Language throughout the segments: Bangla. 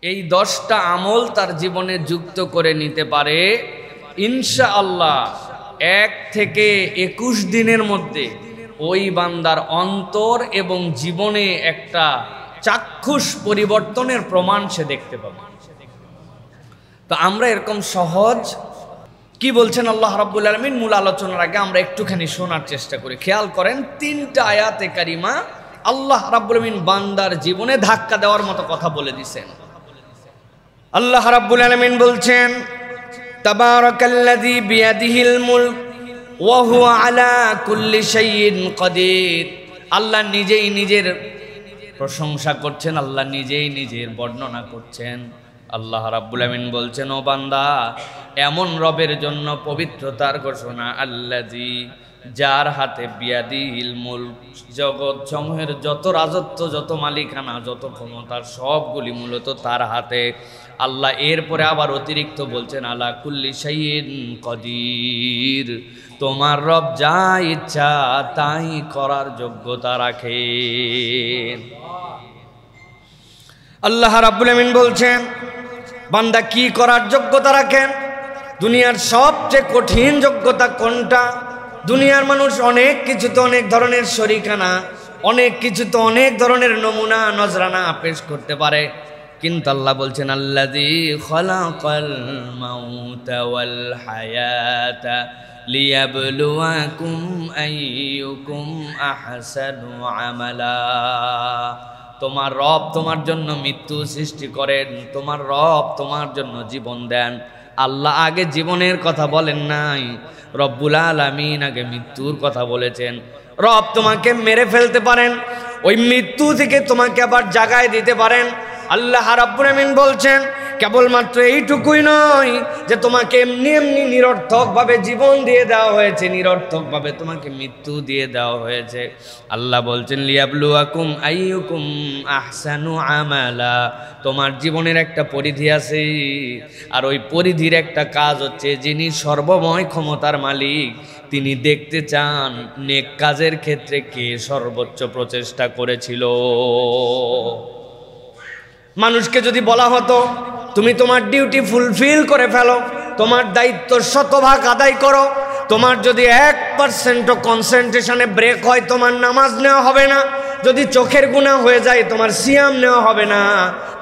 এই 10টা আমল তার জীবনে যুক্ত করে নিতে পারে, ইনশাআল্লাহ 1 থেকে 21 দিনের মধ্যে ওই বান্দার অন্তর এবং জীবনে একটা চাক্ষুষ পরিবর্তনের প্রমাণ সে দেখতে পাবে। তো আমরা এরকম সহজ কি বলছেন আল্লাহ রাব্বুল আলামিন মূল আলোচনার আগে আমরা একটুখানি শোনার চেষ্টা করি। খেয়াল করেন 3টা আয়াতে কারিমা আল্লাহ রাব্বুল আলামিন বান্দার জীবনে ধাক্কা দেওয়ার মতো কথা বলে দিয়েছেন। আল্লাহ রাব্বুল আলামিন বলছেন, তাবারাকাল্লাযী বিয়াদিহিল মুলক ওয়া হুয়া আলা কুল্লি শাইইন কাদির। আল্লাহ নিজেই নিজের প্রশংসা করছেন, আল্লাহ নিজেই নিজের বর্ণনা করছেন। আল্লাহ রাব্বুল আমিন বলছেন, ও বান্দা, এমন রবের জন্য পবিত্রতার ঘোষণা, আল্লাযী, যার হাতে বিয়াদিহিল মুলক, জগৎ সমূহের যত রাজত্ব, যত মালিকানা, যত ক্ষমতা সবগুলি মূলত তার হাতে। আল্লাহ এরপরে আবার অতিরিক্ত বলছেন, আলা কুল্লি শাইইন কাদির, তোমার রব যা ইচ্ছা তাই করার যোগ্যতা রাখেন। আল্লাহ রাব্বুল আমিন বলছেন, বান্দা কি করার যোগ্যতা রাখেন? দুনিয়ার সবচেয়ে কঠিন যোগ্যতা কোনটা? দুনিয়ার মানুষ অনেক কিছুতে অনেক ধরনের শরিকানা, অনেক কিছুতে অনেক ধরনের নমুনা নজরানা পেশ করতে পারে, কিন্তু আল্লাহ বলছেন, আল্লাযী খালাকাল মাউতা ওয়াল হায়াতা লিয়াবলুয়াকুম আইয়ুকুম আহসানু আমালা। তোমার রব তোমার জন্য মৃত্যু সৃষ্টি করেন, তোমার রব তোমার জন্য জীবন দেন। আল্লাহ আগে জীবনের কথা বলেন নাই, রব্বুল আলামিন আগে মৃত্যুর কথা বলেছেন। রব তোমাকে মেরে ফেলতে পারেন, ওই মৃত্যু থেকে তোমাকে আবার জাগায় দিতে পারেন। আল্লাহ রাব্বুল আমিন বলছেন, কেবলমাত্র এইটুকুই নয় যে তোমাকে এমনি এমনি নিরর্থকভাবে জীবন দিয়ে দেওয়া হয়েছে, নিরর্থকভাবে তোমাকে মৃত্যু দিয়ে দেওয়া হয়েছে। আল্লাহ বলছেন, লিয়াবলুয়াকুম আইয়ুকুম আহসানু আমালা, তোমার জীবনের একটা পরিধি আছে, আর ওই পরিধির একটা কাজ হচ্ছে, যিনি সর্বময় ক্ষমতার মালিক তিনি দেখতে চান নেক কাজের ক্ষেত্রে কে সর্বোচ্চ প্রচেষ্টা করেছিল। মানুষকে যদি বলা হতো তুমি তোমার ডিউটি ফুলফিল করে ফেলো, তোমার দায়িত্ব 100% আদায় করো, তোমার যদি 1% কনসেন্ট্রেশনে ব্রেক হয় তোমার নামাজ নেওয়া হবে না, যদি চোখের গুনাহ হয়ে যায় তোমার সিয়াম নেওয়া হবে না,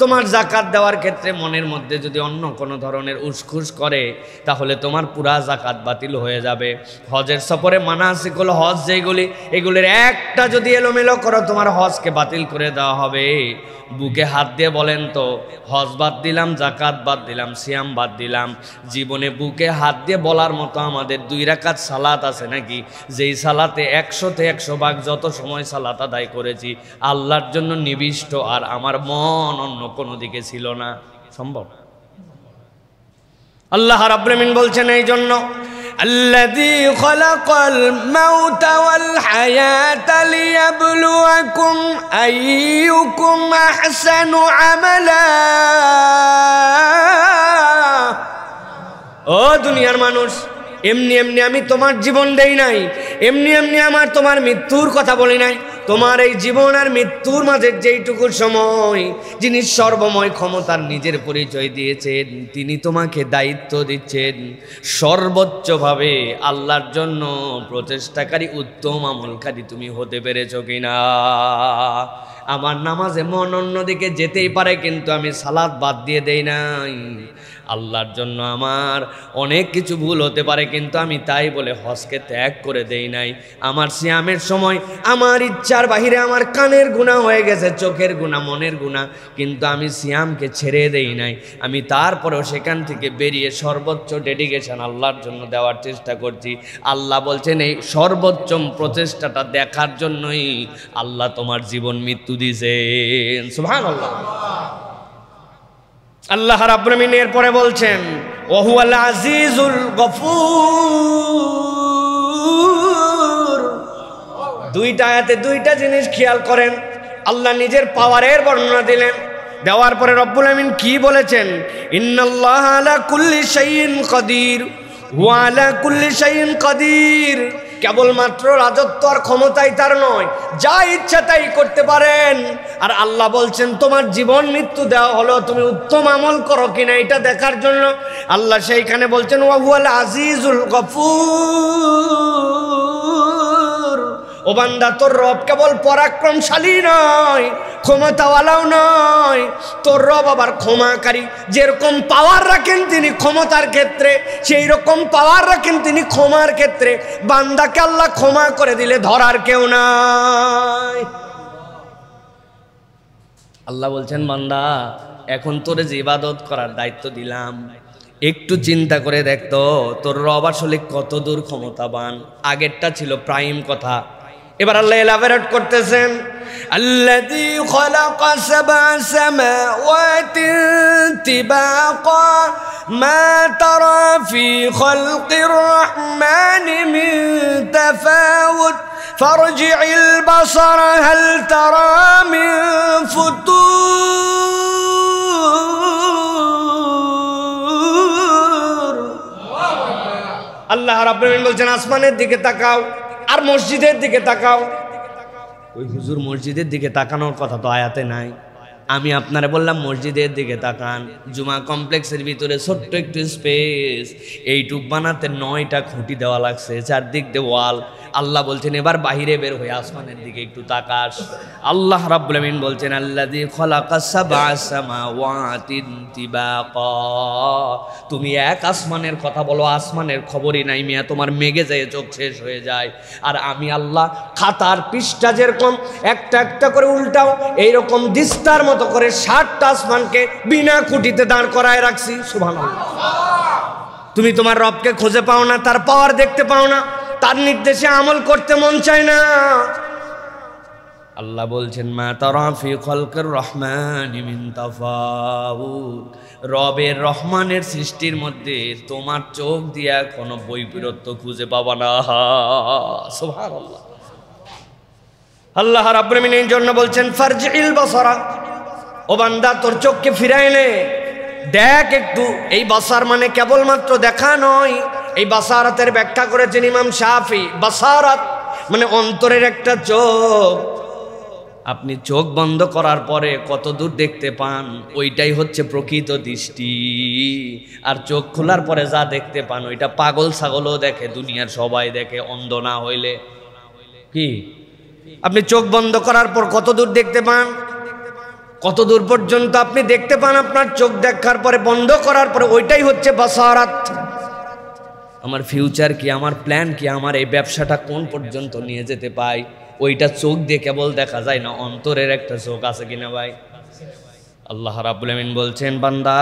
তোমার জাকাত দেওয়ার ক্ষেত্রে মনের মধ্যে যদি অন্য কোনো ধরনের উসখুস করে তাহলে তোমার পুরা জাকাত বাতিল হয়ে যাবে। হজের সফরে মানাসিকুল হজ যেগুলি, এগুলির একটা যদি এলোমেলো করো তোমার হজকে বাতিল করে দেওয়া হবে। বুকে হাত দিয়ে বলেন তো, হজ বাদ দিলাম, জাকাত বাদ দিলাম, সিয়াম বাদ দিলাম, জীবনে বুকে হাত দিয়ে বলার মতো আমাদের 2 রাকাত সালাত আছে নাকি? যেই সালাতে 100তে 100 ভাগ যত সময় সালাত আদায় করেছি আল্লাহর জন্য নিবিষ্ট, আর আমার মন অন্য কোনো দিকে ছিল না। সম্ভব? আল্লাহ রাব্বুল আমিন বলছেন এই জন্য, আল্লাযী খালাকাল মাউতা ওয়াল হায়াতা লিয়াবলুয়াকুম আইয়ুকুম আহসানু আমালা। ও দুনিয়ার মানুষ, এমনি এমনি আমি তোমার জীবন দেই নাই, এমনি এমনি আমার তোমার মৃত্যুর কথা বলি নাই। তোমার এই জীবন আর মৃত্যুর মাঝে যেইটুকু সময় যিনি সর্বময় ক্ষমতার নিজের পরিচয় দিয়েছেন, তিনি তোমাকে দায়িত্ব দিচ্ছেন সর্বোচ্চভাবে আল্লাহর জন্য প্রচেষ্টাকারী, উত্তম আমলকারী তুমি হতে পেরেছো কিনা। আমার নামাজে মন অন্যদিকে যেতেই পারে, কিন্তু আমি সালাত বাদ দিয়ে দেই নাই। আল্লাহর জন্য আমার অনেক কিছু ভুল হতে পারে, কিন্তু আমি তাই বলে হজকে ত্যাগ করে দেই নাই। আমার সিয়ামের সময় আমার ইচ্ছার বাহিরে আমার কানের গুনাহ হয়ে গেছে, চোখের গুনাহ, মনের গুনাহ, কিন্তু আমি সিয়ামকে ছেড়ে দেই নাই। আমি তারপরেও সেখান থেকে বেরিয়ে সর্বোচ্চ ডেডিকেশন আল্লাহর জন্য দেওয়ার চেষ্টা করছি। আল্লাহ বলছেন, এই সর্বোচ্চ প্রচেষ্টাটা দেখার জন্যই আল্লাহ তোমার জীবন মৃত্যু দিয়েছেন। সুবহানাল্লাহ। আল্লাহ রাব্বুল আমিন এরপরে বলছেন, ওয়া হুয়াল আজিজুল গফুর। 2টা আয়াতে 2টা জিনিস খেয়াল করেন। আল্লাহ নিজের পাওয়ারের বর্ণনা দিলেন, দেওয়ার পরে রব্বুল আমিন কি বলেছেন, ইন্নাল্লাহা আলা কুল্লি শাইইন কাদির ওয়া আলা কুল্লি শাইইন কাদির। কেবলমাত্র রাজত্ব আর ক্ষমতাই তার নয়, যা ইচ্ছা তাই করতে পারেন। আর আল্লাহ বলছেন তোমার জীবন মৃত্যু দেওয়া হলো, তুমি উত্তম আমল করো কিনা এটা দেখার জন্য। আল্লাহ সেইখানে বলছেন ওয়া হুয়াল আজিজুল গফুর, ও বান্দা তোর রব কেবল পরাক্রমশালী নয়, ক্ষমতাওয়ালাও নয়, তোর রব আবার ক্ষমাকারী। যেরকম পাওয়ার রাখেন তিনি ক্ষমতার ক্ষেত্রে, সেই রকম পাওয়ার রাখেন তিনি ক্ষমার ক্ষেত্রে। বান্দাকে আল্লাহ ক্ষমা করে দিলে ধরার কেউ নাই। আল্লাহ বলছেন বান্দা এখন তোরে যে ইবাদত করার দায়িত্ব দিলাম, একটু চিন্তা করে দেখতো তোর রব আসলে কত দূর ক্ষমতাবান। আগেরটা ছিল প্রাইম কথা, এবার আল্লাহ এলাবোরেট করতেছেন আল্লাযী খালাকা সাবআ সামাওয়াতিন তিবাকা মা তারা ফি খালকির রাহমানি মিন তাফাউত ফারজি'ল বাসারা হাল তারা মিন ফুতুর। আল্লাহ রাব্বুল আলামিন বলছেন আসমানের দিকে তাকাও আর মসজিদের দিকে তাকাও। ওই হুজুর মসজিদের দিকে তাকানোর কথা তো আয়াতে নাই, আমি আপনারা বললাম মসজিদের দিকে তাকান। জুমা কমপ্লেক্সের ভিতরে ছোট্ট একটু স্পেস, এইটুক বানাতে 9টা খুঁটি দেওয়া লাগছে, চারদিক দিয়ে ওয়াল। আল্লাহ বলছেন এবার বাহিরে বের হয়ে আসমানের দিকে একটু তাকাস। আল্লাহ রাব্বুল আমিন বলছেন আল্লাযী খালাকাস সাবআ সামাওয়াতিন তিবাকা, তুমি এক আসমানের কথা বলো, আসমানের খবরই নাই মিয়া, তোমার মেঘে যায় চোখ শেষ হয়ে যায়। আর আমি আল্লাহ খাতার পৃষ্ঠা যেরকম একটা একটা করে উল্টাও, এইরকম দিস্তার মতো করে 60টা আসমানকে বিনা খুঁটিতে দাঁড় করায় রাখছি। সুবহানাল্লাহ। তুমি তোমার রবকে খুঁজে পাও না, তার পাওয়ার দেখতে পাও না, তার নির্দেশে আমল করতে মন চায় না। আল্লাহ বলছেন মা তারা ফি খালকির রহমানি মিন তাফাউত, রবের রহমানের সৃষ্টির মধ্যে তোমার চোখ দিয়া কোনো বৈপরীত্য খুঁজে পাবা না। সুবহানাল্লাহ। আল্লাহ রাব্বুল আমিন এই জন্য বলছেন ফারজি'ল বাসারা, ও বান্দা তোর চোখকে ফিরায় নে, দেখ একটু। এই বাসার মানে কেবলমাত্র দেখা নয়, এই বাসারাতের ব্যাখ্যা করেছেন ইমাম শাফি। বাসারাত মানে অন্তরের একটা চোখ। আপনি চোখ বন্ধ করার পরে কত দূর দেখতে পান, ওইটাই হচ্ছে প্রকৃত দৃষ্টি। আর চোখ খোলার পরে যা দেখতে পান ওইটা পাগল ছাগলও দেখে, দুনিয়ার সবাই দেখে, অন্ধ না হইলে। কি আপনি চোখ বন্ধ করার পর কত দূর দেখতে পান, কত দূর পর্যন্ত আপনি দেখতে পান আপনার চোখ দেখার পরে, বন্ধ করার পরে, ওইটাই হচ্ছে বাসারাত। আমার ফিউচার কি, আমার প্ল্যান কি, আমার এই ব্যবসাটা কোন পর্যন্ত নিয়ে যেতে পাই, ওইটা চোখ দিয়ে কেবল দেখা যায় না, অন্তরের একটা চোখ আছে কিনা ভাই। আল্লাহ রাব্বুল আমিন বলছেন বান্দা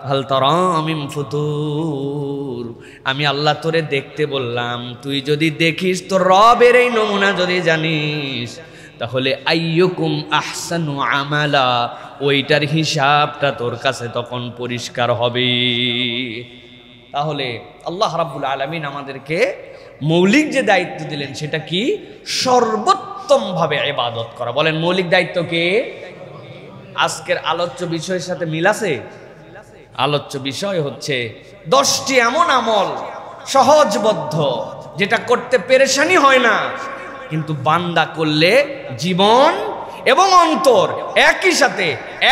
হাল তারা মিন ফুতুর, আমি আল্লাহ তোরে দেখতে বললাম, তুই যদি দেখিস তোর রবের এই নমুনা যদি জানিস, তাহলে আইয়ুকুম আহসানু আমালা, ওইটার হিসাবটা তোর কাছে তখন পরিষ্কার হবে। তাহলে আল্লাহ রাব্বুল আলামিন আমাদেরকে মৌলিক যে দায়িত্ব দিলেন সেটা কি, সর্বোত্তম ভাবে ইবাদত করা। বলেন মৌলিক দায়িত্ব কি? আজকের আলোচ্য বিষয়ের সাথে মিল আছে? আলোচ্য বিষয় হচ্ছে 10টি এমন আমল সহজবদ্ধ, যেটা করতে পেরেশানি হয় না, কিন্তু বান্দা করলে জীবন এবং অন্তর একই সাথে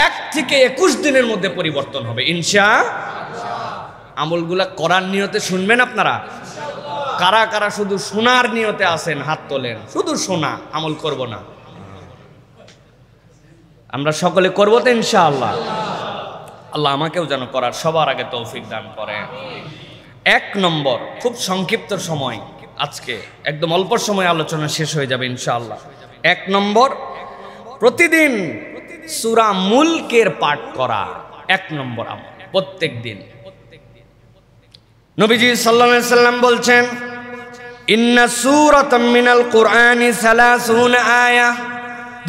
1 থেকে 21 দিনের মধ্যে পরিবর্তন হবে ইনশাআল্লাহ। আমলগুলা করার নিয়তে শুনবেন আপনারা? কারা কারা শুধু শোনার নিয়তে আছেন হাত তোলেন। শুধু শোনা, আমল করব না। আমরা সকলে করবো তো ইনশাআল্লাহ। আল্লাহ আমাকেও যেন করার সবার আগে তৌফিক দান করেন। 1 নম্বর, খুব সংক্ষিপ্ত সময়, আজকে একদম অল্প সময় আলোচনা শেষ হয়ে যাবে ইনশাআল্লাহ। 1 নম্বর, প্রতিদিন সূরা মুলকের পাঠ করা 1 নম্বর আমল, প্রত্যেক দিন। নবীজি সাল্লাল্লাহু আলাইহি সাল্লাম বলছেন ইন্না সূরাতাম মিনাল কুরআনি 30 আয়া,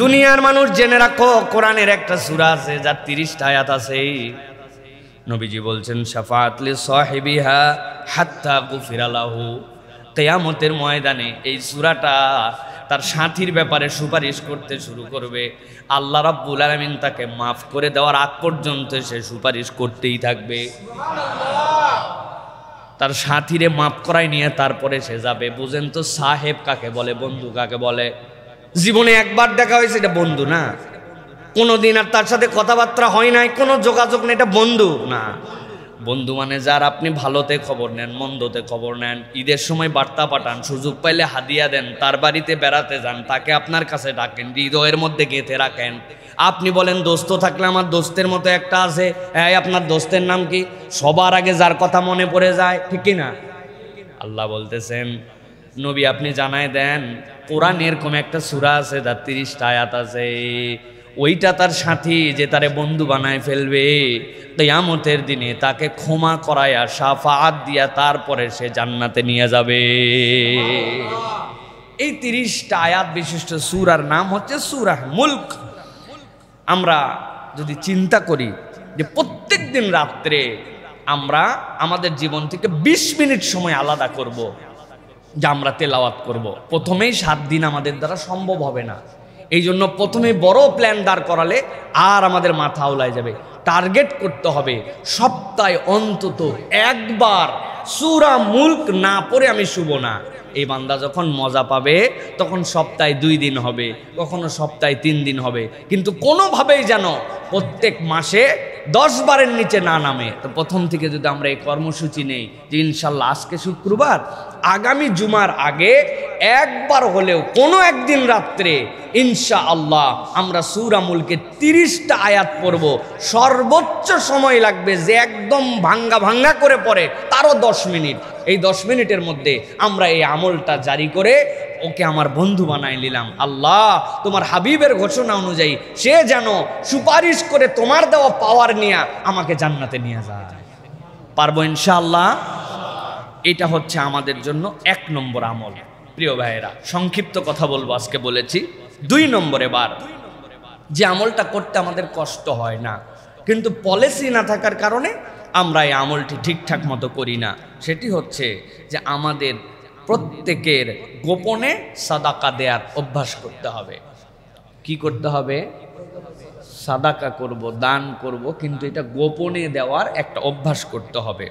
দুনিয়ার মানুষ জেনে রাখো কোরআনের একটা সূরা আছে যার 30টা আয়াত আছে। নবীজি বলছেন শাফাআত লি সাহিবিহা হাত্তা গুফিরা লাহু, কিয়ামতের ময়দানে এই সূরাটা তার সাথীর ব্যাপারে সুপারিশ করতে শুরু করবে। আল্লাহ রাব্বুল আলামিন তাকে মাফ করে দেওয়ার আগ পর্যন্ত সে সুপারিশ করতেই থাকবে। তার সাথীরে মাফ করাই নিয়ে তারপরে সে যাবে। বুঝেন তো সাহেব কাকে বলে, বন্ধু কাকে বলে? জীবনে একবার দেখা হয়েছে, এটা বন্ধু না। কোনোদিন আর তার সাথে কথাবার্তা হয় নাই, কোনো যোগাযোগ নেই, এটা বন্ধু না। বন্ধু মানে যার আপনি ভালোতে খবর নেন, মন্দতে খবর নেন, ঈদের সময় বার্তা পাঠান, সুযোগ পাইলে হাদিয়া দেন, তার বাড়িতে বেড়াতে যান, তাকে আপনার কাছে ডাকেন, হৃদয়ের মধ্যে গেঁথে রাখেন। আপনি বলেন দোস্ত থাকলে আমার দোস্তের মতো একটা আছে, এই আপনার দোস্তের নাম কি? সবার আগে যার কথা মনে পড়ে যায়, ঠিক কি না? আল্লাহ বলতেছেন নবী আপনি জানায় দেন, কোরআনে এরকম একটা সূরা আছে যার 30টা আয়াত আছে, ওইটা তার সাথী যে তারে বন্ধু বানায় ফেলবে, কিয়ামতের দিনে তাকে ক্ষমা করায়া শাফাআত দিয়া তারপরে সে জান্নাতে নিয়ে যাবে। এই 30টা আয়াত বিশিষ্ট সূরার নাম হচ্ছে সূরা মুলক। আমরা যদি চিন্তা করি যে প্রত্যেক দিন রাত্রে আমরা আমাদের জীবন থেকে 20 মিনিট সময় আলাদা করব, যা আমরা তেলাওয়াত করব, প্রথমেই 7 দিন আমাদের দ্বারা সম্ভব হবে না। এই জন্য প্রথমে বড় প্ল্যান দাঁড় করালে আর আমাদের মাথা আউলায় যাবে। টার্গেট করতে হবে সপ্তাহে অন্তত একবার সূরা মুলক না পড়ে আমি শুব না। এই বান্দা যখন মজা পাবে তখন সপ্তাহে 2 দিন হবে, কখনো সপ্তাহে 3 দিন হবে, কিন্তু কোনোভাবেই যেন প্রত্যেক মাসে 10 বারের নিচে না নামে। তো প্রথম থেকে যদি আমরা এই কর্মসূচি নেই যে ইনশাল্লাহ আজকে শুক্রবার, আগামী জুমার আগে একবার হলেও কোনো একদিন রাত্রে ইনশাআল্লাহ আমরা সূরা মুলকের 30টা আয়াত পড়ব। সর্বোচ্চ সময় লাগবে যে একদম ভাঙ্গা ভাঙ্গা করে পড়ে তারও 10 মিনিট। এই 10 মিনিটের মধ্যে আমরা এই আমলটা জারি করে ওকে আমার বন্ধু বানাই নিলাম। আল্লাহ তোমার হাবিবের ঘোষণা অনুযায়ী সে যেন সুপারিশ করে তোমার দেওয়া পাওয়ার নিয়ে আমাকে জান্নাতে নিয়ে যায়। পারবো ইনশাআল্লাহ। এটা হচ্ছে আমাদের জন্য 1 নম্বর আমল। প্রিয় ভাইয়েরা, সংক্ষিপ্ত কথা বলবো, আজকে বলেছি 2 নম্বরে বার যে আমলটা করতে আমাদের কষ্ট হয় না, কিন্তু পলিসি না থাকার কারণে আমরা এই আমলটি ঠিকঠাক মতো করি না। সেটি হচ্ছে যে আমাদের প্রত্যেকের গোপনে সাদাকা দেওয়ার অভ্যাস করতে হবে। কি করতে হবে? সাদাকা করব, দান করব, কিন্তু এটা গোপনে দেওয়ার একটা অভ্যাস করতে হবে।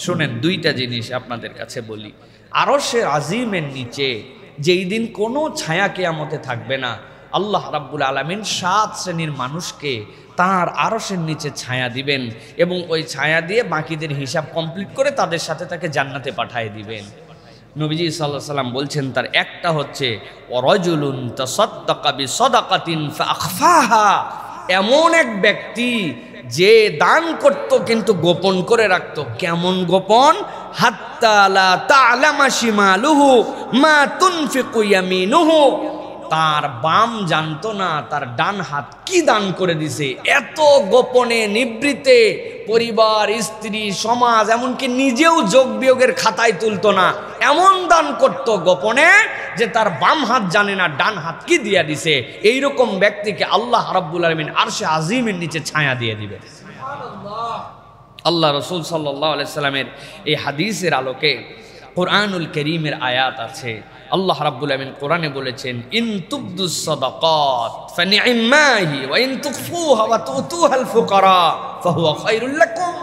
শোনেন, 2টা জিনিস আপনাদের কাছে বলি। আরশের আজিমের নিচে যেই দিন কোনো ছায়া কিয়ামতে থাকবে না, আল্লাহ রাব্বুল আলামিন 7 শ্রেণীর মানুষকে তার আরশের নিচে ছায়া দিবেন এবং ওই ছায়া দিয়ে বাকিদের হিসাব কমপ্লিট করে তাদের সাথে তাকে জান্নাতে পাঠিয়ে দিবেন। নবীজি সাল্লাল্লাহু আলাইহি সাল্লাম বলছেন তার একটা হচ্ছে ওয়ারাজুলুন তাসাদ্দাকা বিসাদাকাতিন ফাআখফাহা, এমন এক ব্যক্তি যে দান করত কিন্তু গোপন করে রাখত। কেমন গোপন? হাত্তা লা তা'লামা শিমালুহু মা তুনফিকু ইয়ামিনুহু, তার বাম জানতো না তার ডান হাত কি দান করে দিছে। এত গোপনে নিবৃতে পরিবার, স্ত্রী, সমাজ, এমনকি নিজেও যোগ বিয়োগের খাতায় তুলতো না, এমন দান করত গোপনে যে তার বাম হাত জানে না ডান হাত কি দিয়া দিছে। এইরকম ব্যক্তিকে আল্লাহ রাব্বুল আলামিন আরশে আজিমের নিচে ছায়া দিয়ে দিবে। আল্লাহ রাসূল সাল্লাল্লাহু আলাইহি সাল্লামের এই হাদিসের আলোকে কোরআনুল কারীমের আয়াত আছে। আল্লাহ রাব্বুল আলামিন কোরআনে বলেছেন, ইন তুবদুস সাদাকাত ফানি'মাহি ওয়া ইন তুখফুহা ওয়া তুতুহাল ফুকারা ফাহুয়া খায়রুল লাকুম।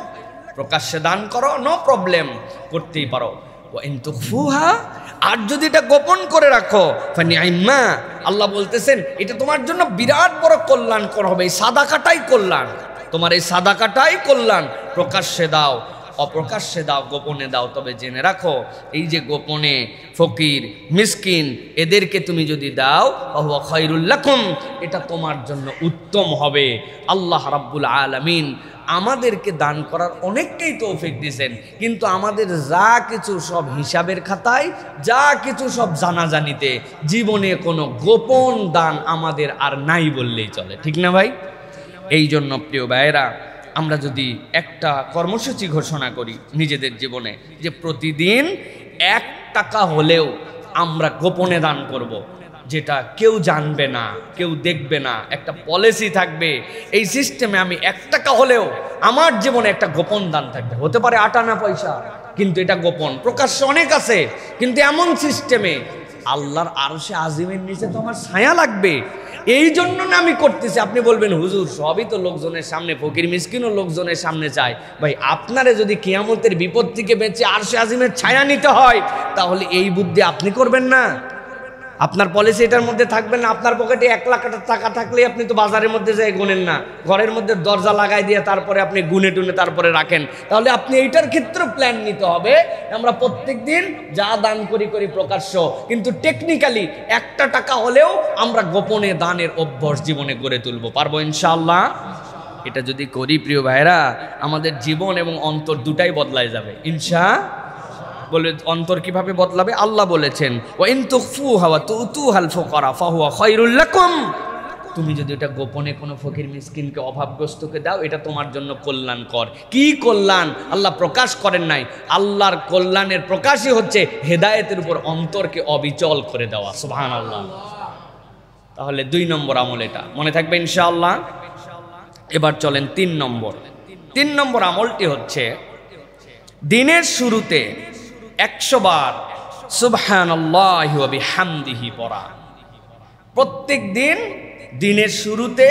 প্রকাশ্যে দান করো, নো প্রবলেম, করতেই পারো। ওয়া ইন তুখফুহা, আর যদি এটা গোপন করে রাখো, ফানি'মা, আল্লাহ বলতেছেন এটা তোমার জন্য বিরাট বড় কল্যাণকর হবে। এই সাদাকাটাই কল্যাণ, তোমার এই সাদাকাটাই কল্যাণ। প্রকাশ্যে দাও, অপ্রকাশ্যে দাও, গোপনে দাও, তবে জেনে রাখো এই যে গোপনে ফকির, মিসকিন, এদেরকে তুমি যদি দাও ফাহুয়া খায়রুল লাকুম, এটা তোমার জন্য উত্তম হবে। আল্লাহ রাব্বুল আলামিন আমাদেরকে দান করার অনেককেই তৌফিক দিয়েছেন, কিন্তু আমাদের যা কিছু সব হিসাবের খাতায়, যা কিছু সব জানাজানিতে, জীবনে কোনো গোপন দান আমাদের আর নাই বললেই চলে, ঠিক না ভাই? এই জন্য প্রিয় ভাইয়েরা, আমরা যদি একটা কর্মসূচি ঘোষণা করি নিজেদের জীবনে যে প্রতিদিন 1 টাকা হলেও আমরা গোপনে দান করব, যেটা কেউ জানবে না, কেউ দেখবে না, একটা পলিসি থাকবে এই সিস্টেমে, আমি 1 টাকা হলেও আমার জীবনে একটা গোপন দান থাকবে। হতে পারে 8 আনা পয়সা, কিন্তু এটা গোপন। প্রকাশ্যে অনেক আছে, কিন্তু এমন সিস্টেমে আল্লাহর আরশে আজিমের নিচে তো আমার ছায়া লাগবে। এই জন্য না আমি করতেছি। আপনি বলবেন হুজুর সবই তো লোকজনের সামনে, ফকির মিসকিনও লোকজনের সামনে চায়। ভাই আপনারে যদি কিয়ামতের বিপদ থেকে বেঁচে আরশে আজিমের ছায়া নিতে হয়, তাহলে এই বুদ্ধি আপনি করবেন না? আপনার পলিসি এটার মধ্যে থাকবেন না? আপনার পকেটে 1 লাখ টাকা থাকলে আপনি তো বাজারের মধ্যে যাই গুনেন না, ঘরের মধ্যে দরজা লাগাই দিয়ে তারপরে আপনি গুনে টুনে তারপরে রাখেন। তাহলে আপনি এইটার ক্ষেত্রে প্ল্যান নিতে হবে, আমরা প্রত্যেক দিন যা দান করি প্রকাশ্য, কিন্তু টেকনিক্যালি 1 টাকা হলেও আমরা গোপনে দানের অভ্যাস জীবনে গড়ে তুলবো। পারবো ইনশাআল্লাহ? এটা যদি করি প্রিয় ভাইরা, আমাদের জীবন এবং অন্তর দুটাই বদলায় যাবে ইনশাআল্লাহ। বলে অন্তর কিভাবে বদলাবে? আল্লাহ বলেছেন ওয়াইন তুখফুহা ওয়া তুতুহাল ফুকারা ফাহুয়া খায়রুল লাকুম, তুমি যদি এটা গোপনে কোনো ফকির মিসকিনকে অভাবগ্রস্তকে দাও, এটা তোমার জন্য কল্যাণকর। কি কল্যাণ আল্লাহ প্রকাশ করেন নাই। আল্লাহর কল্যাণের প্রকাশই হচ্ছে হেদায়েতের উপর অন্তরকে অবিচল করে দেওয়া। সুবহানাল্লাহ। তাহলে 2 নম্বর আমল এটা মনে থাকবে ইনশাআল্লাহ। এবার চলেন 3 নম্বর আমলটি হচ্ছে দিনের শুরুতে 100 বার সুবহানাল্লাহি ওয়া বিহামদিহি পড়া। প্রত্যেক দিন দিনের শুরুতে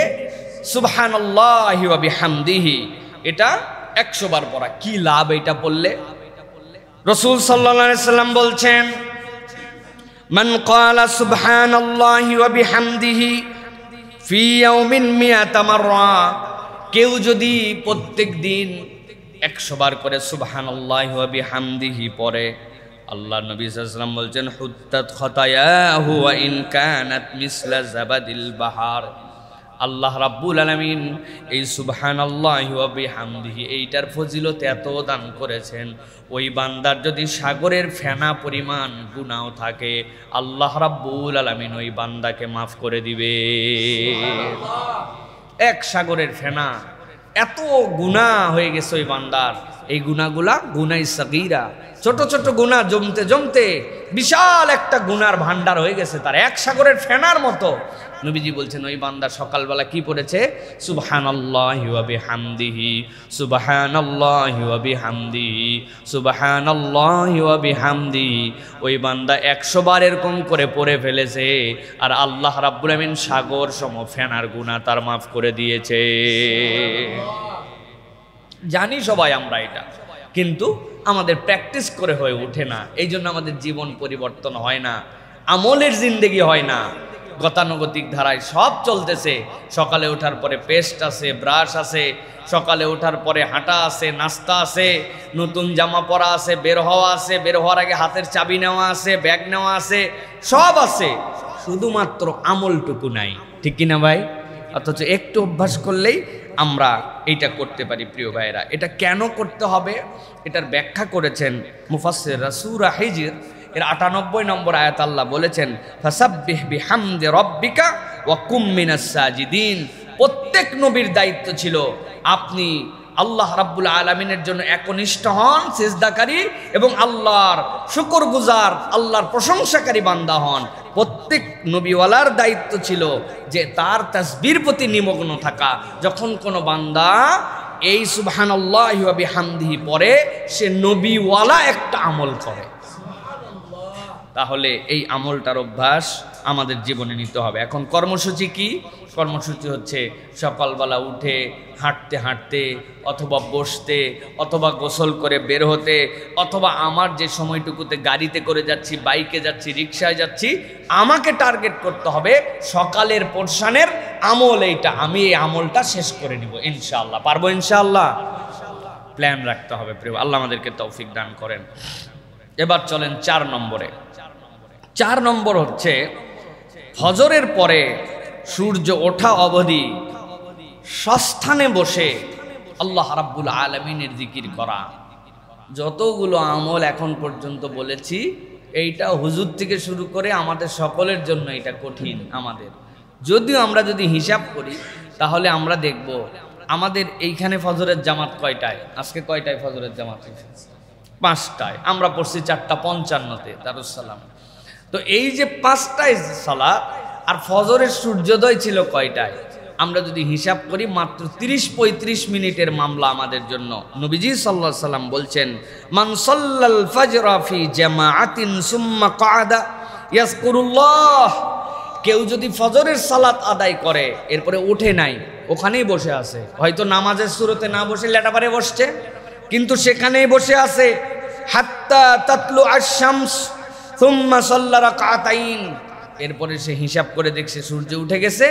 সুবহানাল্লাহি ওয়া বিহামদিহি এটা 100 বার পড়া। কি লাভ এটা পড়লে? রাসূল সাল্লাল্লাহু আলাইহি সাল্লাম বলছেন মান ক্বালা সুবহানাল্লাহি ওয়া বিহামদিহি ফি ইয়াউমিন মিয়াতা মাররা, কেউ যদি প্রত্যেক দিন 100 বার করে সুবহানাল্লাহি ওয়া বিহামদিহি পড়ে, আল্লাহ নবী সাল্লাল্লাহু আলাইহি ওয়াসাল্লাম বলছেন হুত্তাত খাতায়াহু ওয়া ইন কানাত মিসলা জাবাদিল বাহার। আল্লাহ রাব্বুল আলামিন এই সুবহানাল্লাহি ওয়া বিহামদিহি এইটার ফজিলত এত দান করেছেন, ওই বান্দার যদি সাগরের ফেনা পরিমাণ গুনাহ থাকে, আল্লাহ রাব্বুল আলামিন ওই বান্দাকে মাফ করে দিবে। এক সাগরের ফেনা, এত গুনাহ হয়ে গেছে ওই বান্দার। এই গুনাহগুলা গুনাই সাগীরা, ছোট ছোট গুনাহ জমতে জমতে বিশাল একটা গুনার ভান্ডার হয়ে গেছে তার, এক সাগরের ফেনার মতো। নবীজি বলছেন ওই বান্দা সকালবেলা কি পড়েছে? সুবহানাল্লাহি ওয়া বিহামদিহি, সুবহানাল্লাহি ওয়া বিহামদিহি, সুবহানাল্লাহি ওয়া বিহামদিহি। ওই বান্দা 100 বার এরকম করে পড়ে ফেলেছে, আর আল্লাহ রাব্বুল আমিন সাগর সম ফেনার গুনাহ তার মাফ করে দিয়েছে। জানি সবাই আমরা এটা, কিন্তু আমাদের প্র্যাকটিস করে হয়ে ওঠে না। এই জন্য আমাদের জীবন পরিবর্তন হয় না, আমলের জিন্দেগি হয় না। গতানুগতিক ধারায় সব চলতেছে। সকালে ওঠার পরে পেস্ট আছে, ব্রাশ আছে, সকালে ওঠার পরে হাঁটা আছে, নাস্তা আছে, নতুন জামা পরা আছে, বের হওয়া আছে, বের হওয়ার আগে হাতের চাবি নেওয়া আছে, ব্যাগ নেওয়া আছে, সব আছে, শুধুমাত্র আমলটুকু নাই। ঠিক কিনা ভাই? অথচ একটু অভ্যাস করলেই আমরা এইটা করতে পারি। প্রিয় ভাইরা, এটা কেন করতে হবে এটার ব্যাখ্যা করেছেন মুফাসসিররা। সূরা হিজর এর ৯৮ নম্বর আয়াত আল্লাহ বলেছেন ফাসাব্বিহ বিহামদি রাব্বিকা ওয়া কুম মিনাস সাজিদিন। প্রত্যেক নবীর দায়িত্ব ছিল আপনি আল্লাহ রাব্বুল আলামিনের জন্য একনিষ্ঠ হন, সিজদাকারী, এবং আল্লাহর শুকরগুজার, আল্লাহর প্রশংসাকারী বান্দা হন। প্রত্যেক নবীওয়ালার দায়িত্ব ছিল যে তার তাসবির প্রতি নিমগ্ন থাকা। যখন কোনো বান্দা এই সুবহানাল্লাহি ওয়া বিহামদিহি পড়ে, সে নবীওয়ালা একটা আমল করে। তাহলে এই আমলটার অভ্যাস আমাদের জীবনে নিতে হবে। এখন কর্মসূচি কি? কর্মসূচি হচ্ছে সকালবেলা উঠে হাঁটতে হাঁটতে, অথবা বসতে, অথবা গোসল করে বের হতে, অথবা আমার যে সময়টুকুতে গাড়িতে করে যাচ্ছি, বাইকে যাচ্ছি, রিক্সায় যাচ্ছি, আমাকে টার্গেট করতে হবে সকালের পোরশনের আমল এইটা, আমি এই আমলটা শেষ করে নিব ইনশাআল্লাহ। পারবো ইনশাআল্লাহ? প্ল্যান রাখতে হবে প্রিয়। আল্লাহ আমাদেরকে তৌফিক দান করেন। এবার চলেন 4 নম্বরে। 4 নম্বর হচ্ছে ফজরের পরে সূর্য ওঠা অবধি সস্থানে বসে আল্লাহ রাব্বুল আলামিনের জিকির করা। যতগুলো আমল এখন পর্যন্ত বলেছি, এইটা হুজুর থেকে শুরু করে আমাদের সকলের জন্য এটা কঠিন আমাদের। যদিও আমরা যদি হিসাব করি তাহলে আমরা দেখব আমাদের এইখানে ফজরের জামাত কয়টায়? আজকে কয়টায় ফজরের জামাত? 5টায়। আমরা পড়ছি 4:55-তে দারুস-সালাম। তো এই যে 5টায় সালাত, আর ফজরের সূর্যোদয় ছিল কয়টায়? আমরা যদি হিসাব করি মাত্র 30-35 মিনিটের মামলা আমাদের জন্য। নবীজি সাল্লাল্লাহু আলাইহি সাল্লাম বলছেন মান সাল্লাল ফাজরা ফি জামাআতিন সুম্মা ক্বাদা ইয়াযকুরুল্লাহ, কেউ যদি ফজরের সালাত আদায় করে এরপরে উঠে নাই, ওখানেই বসে আছে, হয়তো নামাজের শুরুতে না বসে লেটাপারে বসছে, কিন্তু সেখানেই বসে আছে। হাত্তা তাতলু আশ-শামস সুম্মা সাল্লা রাকাতাইন, এরপরে সে হিসাব করে দেখছে সূর্য উঠে গেছে,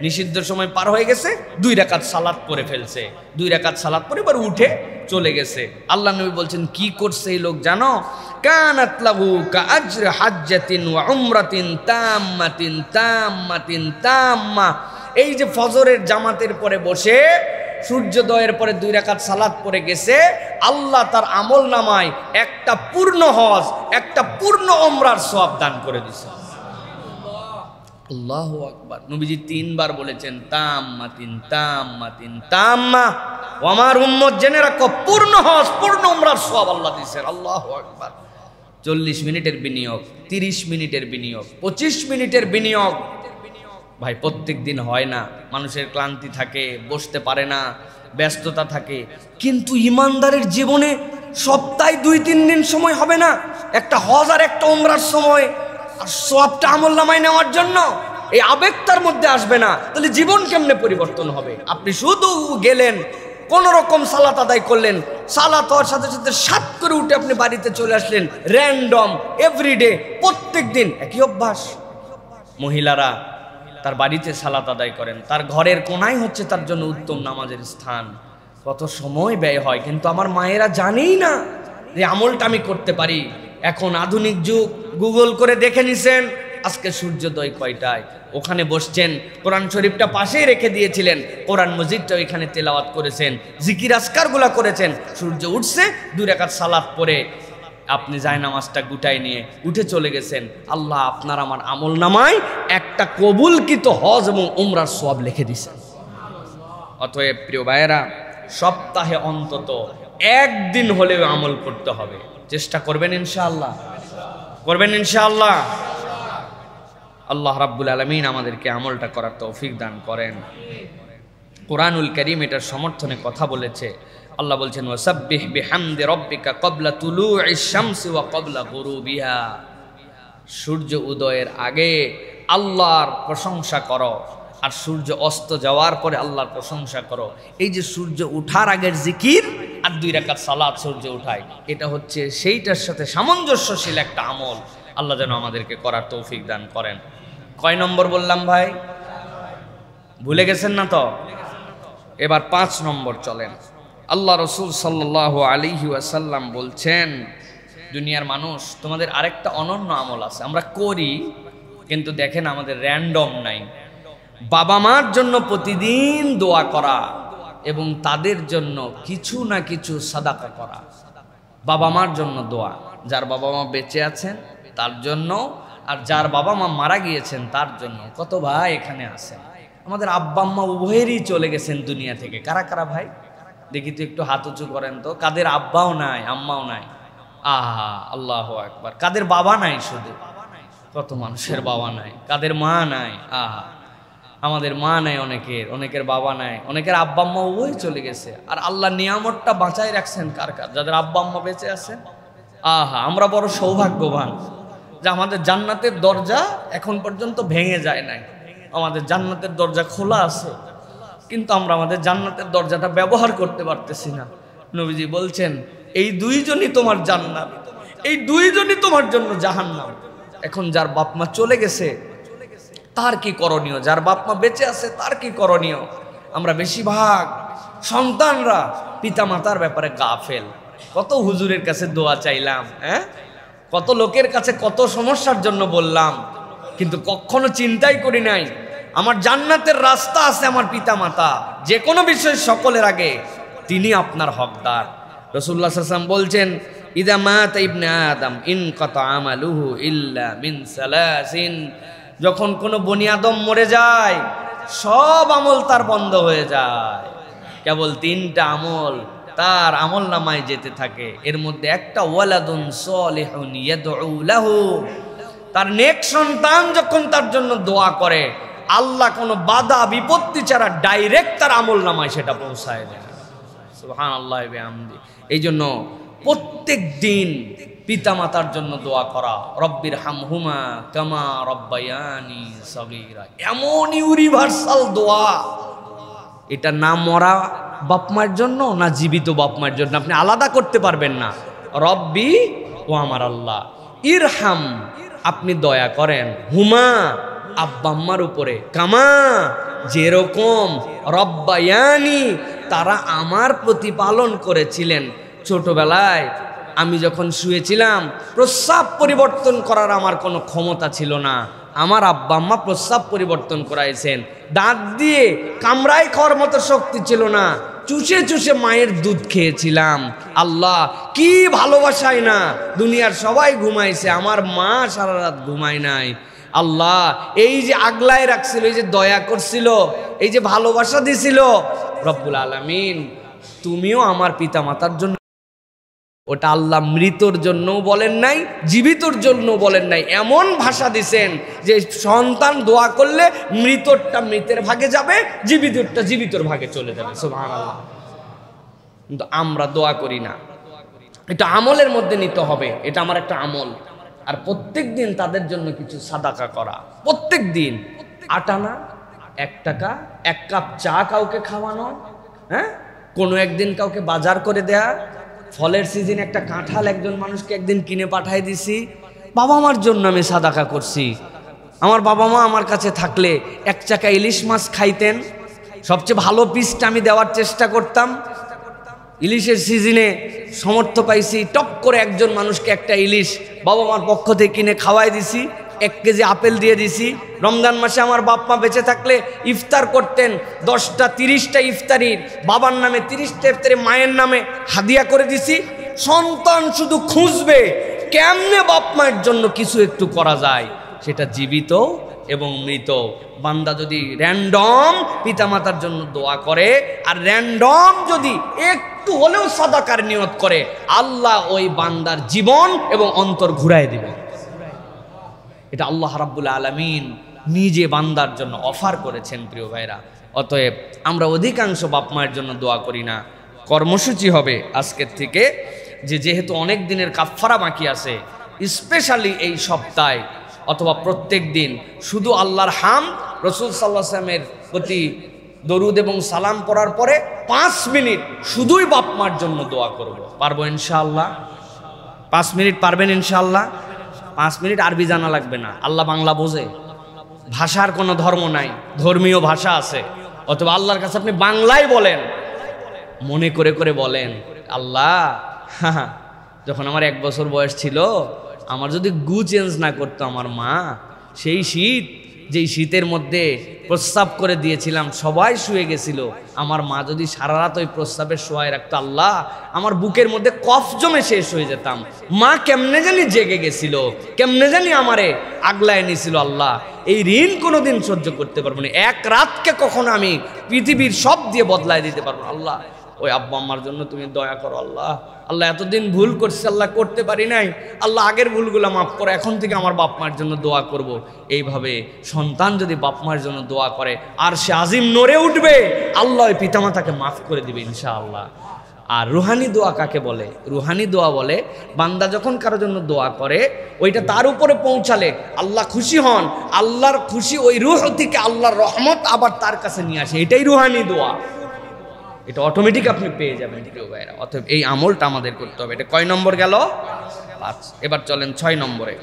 নিষিদ্ধ সময় পার হয়ে গেছে, 2 রাকাত সালাত পড়ে ফেলছে, 2 রাকাত সালাত পড়ে এবার উঠে চলে গেছে। আল্লাহ নবী বলছেন কি করছে এই লোক জানো? কানাত লাহু কাআজর হাজ্জাতিন ওয়া উমরাতিন তাম্মাতিন তাম্মাতিন তাম্মা। এই যে ফজরের জামাতের পরে বসে সূর্যোদয়ের পরে 2 রাকাত সালাত পড়ে গেছে, আল্লাহ তার আমল নামায় একটা পূর্ণ হজ, একটা পূর্ণ উমরার সওয়াব দান করে দিয়েছে। আল্লাহু আকবার। নবীজি 3 বার বলেছেন তাম্মাতিন তাম্মাতিন তাম্মা। আমার উম্মত জেনে রাখো, পূর্ণ হজ পূর্ণ উমরার সওয়াব আল্লাহ দিয়েছেন। আল্লাহু আকবার। 40 মিনিটের বিনিয়োগ, 30 মিনিটের বিনিয়োগ, 25 মিনিটের বিনিয়োগ ভাই প্রত্যেক দিন হয় না। মানুষের ক্লান্তি থাকে, বসতে পারে না, ব্যস্ততা থাকে, কিন্তু ইমানদারের জীবনে সপ্তাহে 2-3 দিন সময় হবে না একটা হজ আর একটা উমরার সময় আর সওয়াবটা আমলনামায় নেওয়ার জন্য? এই আবেগ তার মধ্যে আসবে না, তাহলে জীবন কেমনে পরিবর্তন হবে? আপনি শুধু গেলেন, কোন রকম সালাত আদায় করলেন, সালাত হওয়ার সাথে সাথে সাত করে উঠে আপনি বাড়িতে চলে আসলেন, র্যান্ডম এভরিডে প্রত্যেক দিন একই অভ্যাস। মহিলারা তার বাড়িতে সালাত আদায় করেন, তার ঘরের কোনায় হচ্ছে তার জন্য উত্তম নামাজের স্থান। কত সময় ব্যয় হয়, কিন্তু আমার মায়েরা জানেই না যে আমলটা আমি করতে পারি। এখন আধুনিক যুগ, গুগল করে দেখে নিছেন আজকে সূর্যোদয় কয়টায়, ওখানে বসছেন, কোরআন শরীফটা পাশেই রেখে দিয়েছিলেন, কোরআন মজিদটা ওইখানে তেলাওয়াত করেছেন, জিকির আজকারগুলা করেছেন, সূর্য উঠছে 2 রাকাত সালাত পড়ে আপনি জায়নামাজটা গুটাই নিয়ে উঠে চলে গেছেন। আল্লাহ আপনার আমার আমল নামায় একটা কবুলকৃত হজ এবং উমরার সওয়াব লিখে দিয়েছেন। অতএব প্রিয় ভাইয়েরা, সপ্তাহে অন্তত একদিন হলেও আমল করতে হবে। চেষ্টা করবেন ইনশাআল্লাহ, করবেন ইনশাআল্লাহ। আল্লাহ রাব্বুল আলামিন আমাদেরকে আমলটা করার তৌফিক দান করেন। কোরআনুল কারীম এটার সমর্থনে কথা বলেছে। আল্লাহ বলছেন ওয়াসাব্বিহ বিহামদি রাব্বিকা ক্বাবলা তুলুইশ শামসি ওয়া ক্বাবলা গুরুবিহা। সূর্য উদয়ের আগে আল্লাহর প্রশংসা করো, আর সূর্য অস্ত যাওয়ার পরে আল্লাহর প্রশংসা করো। এই যে সূর্য উঠার আগের জিকির আর 2 রাকাত সালাত সূর্য উঠায়, এটা হচ্ছে সেইটার সাথে সামঞ্জস্যশীল একটা আমল। আল্লাহ যেন আমাদেরকে করার তৌফিক দান করেন। কয় নম্বর বললাম ভাই? ভুলে গেছেন না তো? এবার 5 নম্বর চলেন। আল্লাহ রসুল সাল্লাল্লাহু আলাইহি ওয়াসাল্লাম বলছেন, দুনিয়ার মানুষ, তোমাদের আরেকটা অনন্য আমল আছে, আমরা করি কিন্তু দেখেন আমাদের র্যান্ডম নাই। বাবা মার জন্য প্রতিদিন দোয়া করা এবং তাদের জন্য কিছু না কিছু সাদাকা করা। বাবা মার জন্য দোয়া, যার বাবা মা বেঁচে আছেন তার জন্য, আর যার বাবা মা মারা গিয়েছেন তার জন্য। কত ভাই এখানে আছেন, আমাদের আব্বা আম্মা উভয়েরই চলে গেছেন দুনিয়া থেকে। কারা কারা ভাই দেখি তো, একটু হাত উঁচু করেন তো। কাদের আব্বাও নাই, আম্মাও নাই? আহা, আল্লাহু আকবার। কাদের বাবা নাই? শুধু কত মানুষের বাবা নাই। কাদের মা নাই? আহা, আমাদের মা নাই, অনেকের বাবা নাই, অনেকের আব্বা আম্মা উভয় চলে গেছে। আর আল্লাহ নিয়ামতটা বাঁচাই রাখছেন কার কার? যাদের আব্বা আম্মা বেঁচে আছেন। আহা, আমরা বড় সৌভাগ্যবান যে আমাদের জান্নাতের দরজা এখন পর্যন্ত ভেঙে যায় নাই। আমাদের জান্নাতের দরজা খোলা আছে, কিন্তু আমরা আমাদের জান্নাতের দরজাটা ব্যবহার করতে পারতেছি না। নবীজি বলছেন এই 2 জনই তোমার জান্নাত, এই 2 জনই তোমার জন্য জাহান্নাম। এখন যার বাপ মা চলে গেছে তার কি করণীয়? যার বাপ মা বেঁচে আছে তার কি করণীয়? আমরা বেশিরভাগ সন্তানরা পিতা মাতার ব্যাপারে গাফেল। কত হুজুরের কাছে দোয়া চাইলাম, কত লোকের কাছে কত সমস্যার জন্য বললাম, কিন্তু কখনো চিন্তাই করি নাই আমার জান্নাতের রাস্তা আছে আমার পিতা মাতা। যে কোনো বিষয় সকলের আগে তিনি আপনার হকদার। রাসূলুল্লাহ সাল্লাল্লাহু আলাইহি ওয়াসাল্লাম বলছেন, ইদা মাতা ইবনে আদম ইনকাতা আমালুহু ইল্লা মিন সালাসিন। যখন কোনো বনি আদম মরে যায় সব আমল তার বন্ধ হয়ে যায়, কেবল 3টা আমল তার আমল নামায় যেতে থাকে। এর মধ্যে একটা ওয়ালাদুন সলিহুন ইয়াদউ লাহু, তার নেক সন্তান যখন তার জন্য দোয়া করে আল্লাহ কোনো বাধা বিপত্তি ছাড়া ডাইরেক্ট তার আমল নামায় সেটা পৌঁছায় দেয়। সুবহানাল্লাহি ওয়া বিহামদি। এই জন্য প্রত্যেক দিন পিতামাতার জন্য দোয়া করা, রব্বির হামহুমা কামা রব্বায়ানি সগীরা। এমন ইউনিভার্সাল দোয়া, এটা না মরা বাপ মায়ের জন্য না জীবিত বাপ মায়ের জন্য, আপনি আলাদা করতে পারবেন না। রব্বি ও আমার আল্লাহ, ইরহাম আপনি দয়া করেন, হুমা আব্বা আম্মার উপরে, কামা যেরকম রব্বায়ানি তারা আমার প্রতিপালন করেছিলেন। ছোটবেলায় আমি যখন শুয়েছিলাম প্রস্রাব পরিবর্তন করার আমার কোনো ক্ষমতা ছিল না, আমার আব্বা আম্মা প্রস্রাব পরিবর্তন করাইছেন। দাঁত দিয়ে কামড়ায় খাওয়ার মতো শক্তি ছিল না, চুষে চুষে মায়ের দুধ খেয়েছিলাম। আল্লাহ কি ভালোবাসায় না, দুনিয়ার সবাই ঘুমাইছে, আমার মা সারা রাত ঘুমায় নাই। আল্লাহ এই যে আগলায় রাখছিল, এই যে দয়া করছিল, এই যে ভালোবাসা দিছিল, রব্বুল আলামিন তুমিও আমার পিতা মাতার জন্য, ওটা আল্লাহ মৃতর জন্যও বলেন নাই, জীবিতর জন্য বলেন নাই, এমন ভাষা দিছেন যে সন্তান দোয়া করলে মৃতরটা মৃতের ভাগে যাবে, জীবিতরটা জীবিতর ভাগে চলে যাবে। সুবহানাল্লাহ। কিন্তু আমরা দোয়া করি না, এটা আমলের মধ্যে নিতে হবে, এটা আমার একটা আমল। আর প্রত্যেক দিন তাদের জন্য কিছু সাদাকা করা, প্রত্যেক দিন আটা না 1 টাকা, 1 কাপ চা কাউকে খাওয়ানো, হ্যাঁ, কোনো একদিন কাউকে বাজার করে দেয়া, ফলের সিজন একটা কাঁঠাল একজন মানুষকে একদিন কিনে পাঠাই দিছি, বাবা মার জন্য আমি সাদাকা করছি। আমার বাবা মা আমার কাছে থাকলে 1 চাকা ইলিশ মাছ খাইতেন, সবচেয়ে ভালো পিসটা আমি দেওয়ার চেষ্টা করতাম। ইলিশের সিজনে সমর্থ পাইছি, টপ করে একজন মানুষকে একটা ইলিশ বাবা মার পক্ষ থেকে কিনে খাওয়াই দিছি, 1 কেজি আপেল দিয়ে দিছি। রমজান মাসে আমার বাপ মা বেঁচে থাকলে ইফতার করতেন, 10টা 30টা ইফতারির বাবার নামে, 30টা ইফতারি মায়ের নামে হাদিয়া করে দিছি। সন্তান শুধু খুঁজবে কেমনে বাপ মায়ের জন্য কিছু একটু করা যায়, সেটা জীবিত এবং মৃত। বান্দা যদি র্যান্ডম পিতামাতার জন্য দোয়া করে আর র্যান্ডম যদি একটু হলেও সাদাকার নিয়ত করে, আল্লাহ ওই বান্দার জীবন এবং অন্তর ঘুরায় দিবে। এটা আল্লাহ রাব্বুল আলামিন নিজে বান্দার জন্য অফার করেছেন। প্রিয় ভাইরা, অতএব আমরা অধিকাংশ বাপ মায়ের জন্য দোয়া করি না। কর্মসূচি হবে আজকের থেকে যে যেহেতু অনেক দিনের কাফফারা বাকি আছে, স্পেশালি এই সপ্তাহে অথবা প্রত্যেক দিন শুধু আল্লাহর হামদ, রাসূল সাল্লাল্লাহু আলাইহি ওয়াসাল্লামের প্রতি দরুদ এবং সালাম পড়ার পরে 5 মিনিট শুধুই বাপ মার জন্য দোয়া করব। পারবো ইনশাআল্লাহ? 5 মিনিট পারবেন ইনশাআল্লাহ? 5 মিনিট আরবি জানা লাগবে না, আল্লাহ বাংলা বোঝে, ভাষার কোনো ধর্ম নাই, ধর্মীয় ভাষা আছে। অথবা আল্লাহর কাছে আপনি বাংলায় বলেন, মনে করে করে বলেন, আল্লাহ যখন আমার 1 বছর বয়স ছিল, আমার যদি গু চেঞ্জ না করতো আমার মা, সেই শীত যেই শীতের মধ্যে প্রস্রাব করে দিয়েছিলাম, সবাই শুয়ে গেছিল, আমার মা যদি সারা রাত ওই প্রস্রাবের শোয়ায় রাখতো, আল্লাহ আমার বুকের মধ্যে কফ জমে শেষ হয়ে যেতাম। মা কেমনে জানি জেগে গেছিল, কেমনে জানি আমারে আগলায় নিছিল। আল্লাহ এই ঋণ কোনোদিন সহ্য করতে পারবো না, 1 রাতকে কখনো আমি পৃথিবীর সব দিয়ে বদলায় দিতে পারবো না। আল্লাহ ওই আব্বা আম্মার জন্য তুমি দয়া করো। আল্লাহ আল্লাহ এতদিন ভুল করছি, আল্লাহ করতে পারি নাই, আল্লাহ আগের ভুলগুলো মাফ করো, এখন থেকে আমার বাপ মার জন্য দোয়া করব। এইভাবে সন্তান যদি বাপ মার জন্য দোয়া করে, আর সে আজিম নড়ে উঠবে, আল্লাহ ওই পিতামাতাকে মাফ করে দিবে ইনশাআল্লাহ। আর রুহানি দোয়া কাকে বলে? রুহানি দোয়া বলে বান্দা যখন কারোর জন্য দোয়া করে, ওইটা তার উপরে পৌঁছালে আল্লাহ খুশি হন, আল্লাহর খুশি ওই রুহ থেকে আল্লাহর রহমত আবার তার কাছে নিয়ে আসে, এটাই রুহানি দোয়া। এটা অটোমেটিক আপনি পেয়ে যাবেন প্রিয় ভাইরা। অতএব এই আমলটা আমাদের করতে হবে। এটা কয় নম্বর গেল? 5। এবার চলেন 6 নম্বরে।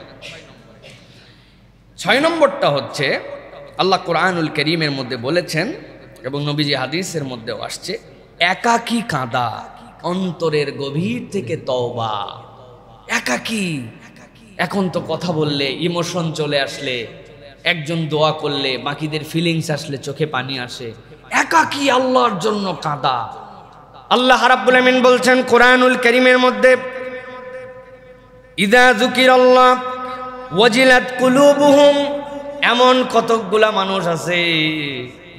6 নম্বরটা হচ্ছে আল্লাহ কোরআনুল কারীমের মধ্যে বলেছেন এবং নবীজি হাদিসের মধ্যেও আসছে, একাকী কাঁদা, অন্তরের গভীর থেকে তওবা। একাকী, এখন তো কথা বললে ইমোশন চলে আসলে, একজন দোয়া করলে বাকিদের ফিলিংস আসলে চোখে পানি আসে, একাকী আল্লাহর জন্য কাঁদা। আল্লাহ রাব্বুল আমিন বলছেন কোরআনুল কারীমের মধ্যে, ইযা যুকিরাল্লাহ ওয়াজিলাত কুলুবুহুম। এমন কতকগুলা মানুষ আছে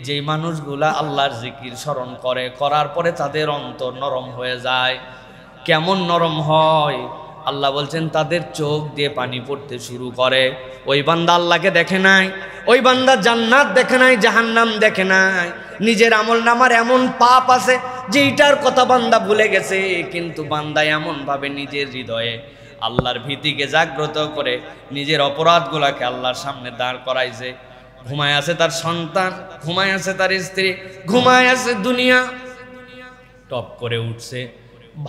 যেই মানুষগুলা আল্লাহর জিকির স্মরণ করে, করার পরে তাদের অন্তর নরম হয়ে যায়। কেমন নরম হয়? আল্লাহ বলছেন তাদের চোখ দিয়ে পানি পড়তে শুরু করে। ওই বান্দা আল্লাহকে দেখে নাই, ওই বান্দা জান্নাত দেখে নাই, জাহান্নাম দেখে নাই, নিজের আমল নামার এমন পাপ আছে যেইটার কথা বান্দা ভুলে গেছে, কিন্তু বান্দা এমনভাবে নিজের হৃদয়ে আল্লাহর ভীতিকে জাগ্রত করে নিজের অপরাধগুলাকে আল্লাহর সামনে দাঁড় করাইছে। ঘুমায় আছে তার সন্তান, ঘুমায় আছে তার স্ত্রী, ঘুমায় আছে দুনিয়া, টপ করে উঠছে,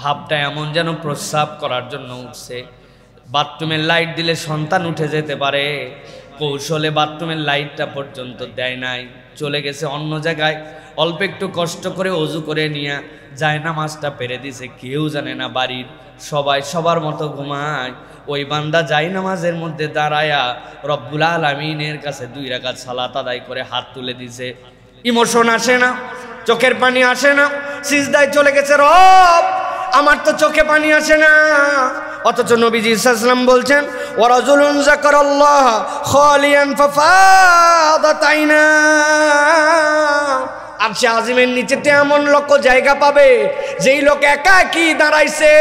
ভাবটা এমন যেন প্রস্রাব করার জন্য উঠছে। বাথরুমের লাইট দিলে সন্তান উঠে যেতে পারে, কৌশলে বাথরুমের লাইটটা পর্যন্ত দেয় নাই, চলে গেছে অন্য জায়গায়। অল্প একটু কষ্ট করে অজু করে নিয়ে জায়নামাজটা পেরে দিছে, কেউ জানে না বাড়ির সবাই সবার মতো ঘুমায়। ওই বান্দা জায়নামাজের মধ্যে দাঁড়ায়া রব্বুল আলামিনের কাছে 2 রাকাত সালাত আদায় করে হাত তুলে দিছে। ইমোশন আসে না, চোখের পানি আসে না, সিজদায় চলে গেছে, রব আমার তো চোখে পানি আসে না। অথচ নবীজি সাল্লাল্লাহু আলাইহি ওয়াসাল্লাম বলছেন, ওয়া রাজুলুন যাকারাল্লাহ খালিয়ান ফাফাদাত আইনা। আরশে আজিমের নিচেতে এমন লোক জায়গা পাবে যেই লোক একাকী দাঁড়াইছে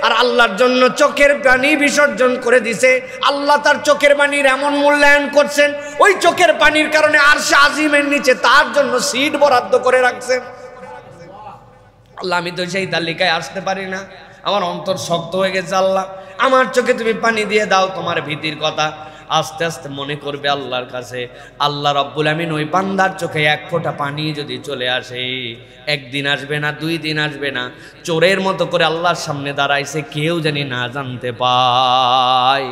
আর আল্লাহর জন্য চোখের পানি বিসর্জন করে দিছে। আল্লাহ তার চোখের পানির এমন মূল্যায়ন করছেন, ওই চোখের পানির কারণে আরশে আজিমের নিচে তার জন্য সিট বরাদ্দ করে রাখছেন। আল্লাহ আমি তো সেই তালিকায় আসতে পারি না, আমার অন্তর শক্ত হয়ে গেছে, আল্লাহ আমার চোখে তুমি পানি দিয়ে দাও। তোমার ভীতির কথা আস্তে আস্তে মনে করবে আল্লাহর কাছে। আল্লাহ রাব্বুল আমিন ওই বান্দার চোখে 1 ফোঁটা পানি যদি চলে আসে, 1 দিন আসবে না, 2 দিন আসবে না, চোরের মতো করে আল্লাহর সামনে দাঁড়াইছে, কেউ জানি না জানতে পায়।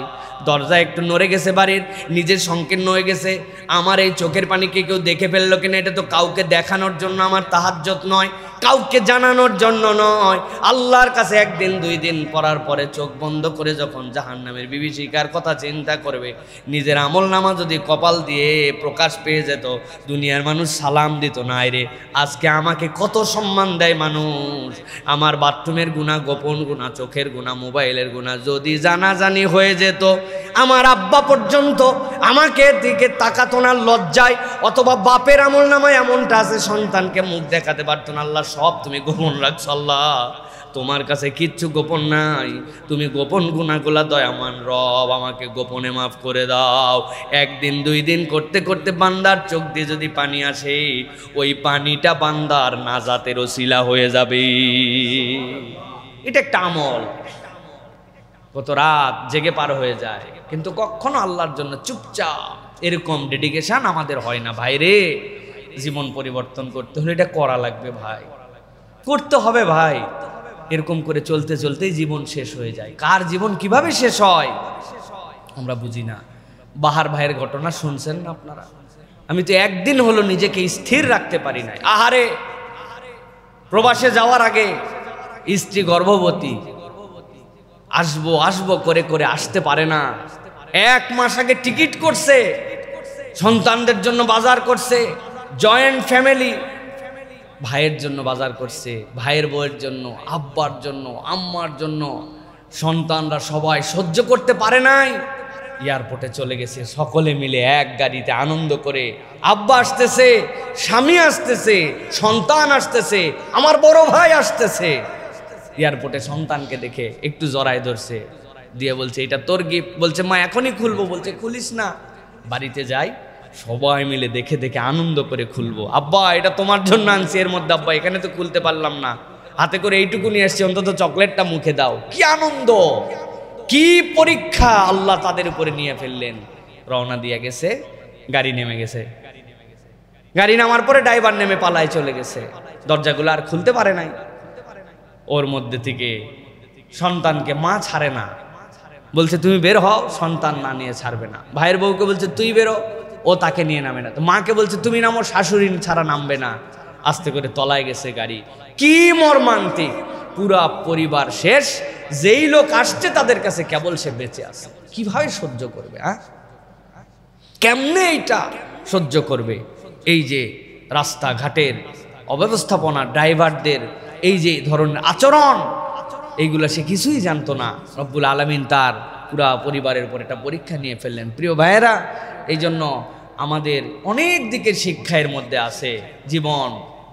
দরজা একটু নড়ে গেছে বাড়ির, নিজের সংকীর্ণ হয়ে গেছে, আমার এই চোখের পানিকে কেউ দেখে ফেললো কিনা, এটা তো কাউকে দেখানোর জন্য আমার তাহাজ্জুদ নয়, কাউকে জানানোর জন্য নয়। আল্লাহর কাছে 1 দিন 2 দিন পড়ার পরে চোখ বন্ধ করে যখন জাহান্নামের বিভীষিকার কথা চিন্তা করবে, নিজের আমলনামা যদি কপাল দিয়ে প্রকাশ পেয়ে যেত, দুনিয়ার মানুষ সালাম দিত না, রে আজকে আমাকে কত সম্মান দেয় মানুষ। আমার বাথরুমের গুনাহ, গোপন গুনাহ, চোখের গুনাহ, মোবাইলের গুনাহ যদি জানাজানি হয়ে যেত, আমার আব্বা পর্যন্ত আমাকে দিকে তাকাতো না লজ্জায়, অথবা বাপের আমলনামায় এমনটা আছে সন্তানকে মুখ দেখাতে পারতো না। আল্লাহ সব তুমি গোপন রাখছো, আল্লাহ তোমার কাছে কিচ্ছু গোপন নাই, তুমি গোপন গুনাহগুলা দয়ামান রব আমাকে গোপনে মাফ করে দাও। 1 দিন 2 দিন করতে করতে বান্দার চোখ দিয়ে যদি পানি আসে, ওই পানিটা বান্দার নাজাতের ওসিলা হয়ে যাবে। এটা একটা আমল, কত রাত জেগে পার হয়ে যায়, কিন্তু কখনো আল্লাহর জন্য চুপচাপ এরকম ডেডিকেশন আমাদের হয় না। ভাই রে, জীবন পরিবর্তন করতে হলে এটা করা লাগবে ভাই, করতে হবে ভাই। এরকম করে চলতে চলতেই জীবন শেষ হয়ে যায়। কার জীবন কিভাবে শেষ হয় আমরা বুঝি না। বাহার ভাইয়ের ঘটনা শুনছেন না আপনারা? আমি তো 1 দিন হলো নিজেকে স্থির রাখতে পারি নাই। আহারে, প্রবাসে যাওয়ার আগে স্ত্রী গর্ভবতী, আসবো আসবো করে করে আসতে পারে না। 1 মাস আগে টিকিট করছে, সন্তানদের জন্য বাজার করছে, জয়েন্ট ফ্যামিলি, ভাইয়ের জন্য বাজার করছে, ভাইয়ের বউয়ের জন্য, আব্বার জন্য, আম্মার জন্য। সন্তানরা সবাই সহ্য করতে পারে নাই, এয়ারপোর্টে চলে গেছে, সকলে মিলে 1 গাড়িতে আনন্দ করে। আব্বা আসতেছে, স্বামী আসতেছে, সন্তান আসতেছে, আমার বড় ভাই আসতেছে। এয়ারপোর্টে সন্তানকে দেখে একটু জড়ায় ধরছে, দিয়ে বলছে এটা তোর গিফট। বলছে মা এখনই খুলবো। বলছে খুলিস না, বাড়িতে যাই, সবাই মিলে দেখে দেখে আনন্দ করে খুলবো। আব্বা এটা তোমার জন্য আনছি, এর মধ্যে আব্বা এখানে তো খুলতে পারলাম না, হাতে করে এইটুকু নিয়ে আসছি, অন্তত চকলেটটা মুখে দাও। কি আনন্দ, কি পরীক্ষা আল্লাহ তাদের উপরে নিয়ে ফেললেন। রওনা দিয়ে গেছে, গাড়ি নেমে গেছে, গাড়ি নামার পরে ড্রাইভার নেমে পালায় চলে গেছে, দরজাগুলো আর খুলতে পারে নাই। ওর মধ্যে থেকে সন্তানকে মা ছাড়ে না, বলছে তুমি বের হও, সন্তান না নিয়ে ছাড়বে না। ভাইয়ের বউকে বলছে তুই বেরো, ও তাকে নিয়ে নামে না। তো মাকে বলছে তুমি নামো, শাশুড়ি ছাড়া নামবে না। আস্তে করে তলায় গেছে গাড়ি। কি মর্মান্তিক, পুরা পরিবার শেষ। যেই লোক আসছে তাদের কাছে কেবল সে বেঁচে আছে। কিভাবে সহ্য করবে? কেমনে এটা সহ্য করবে? এই যে রাস্তাঘাটের অব্যবস্থাপনা, ড্রাইভারদের এই যে ধরনের আচরণ, এইগুলো সে কিছুই জানতো না। রব্বুল আলামিন তার পুরা পরিবারের উপর একটা পরীক্ষা নিয়ে ফেললেন। প্রিয় ভাইয়েরা, এই জন্য আমাদের অনেক দিকের শিক্ষার মধ্যে আছে। জীবন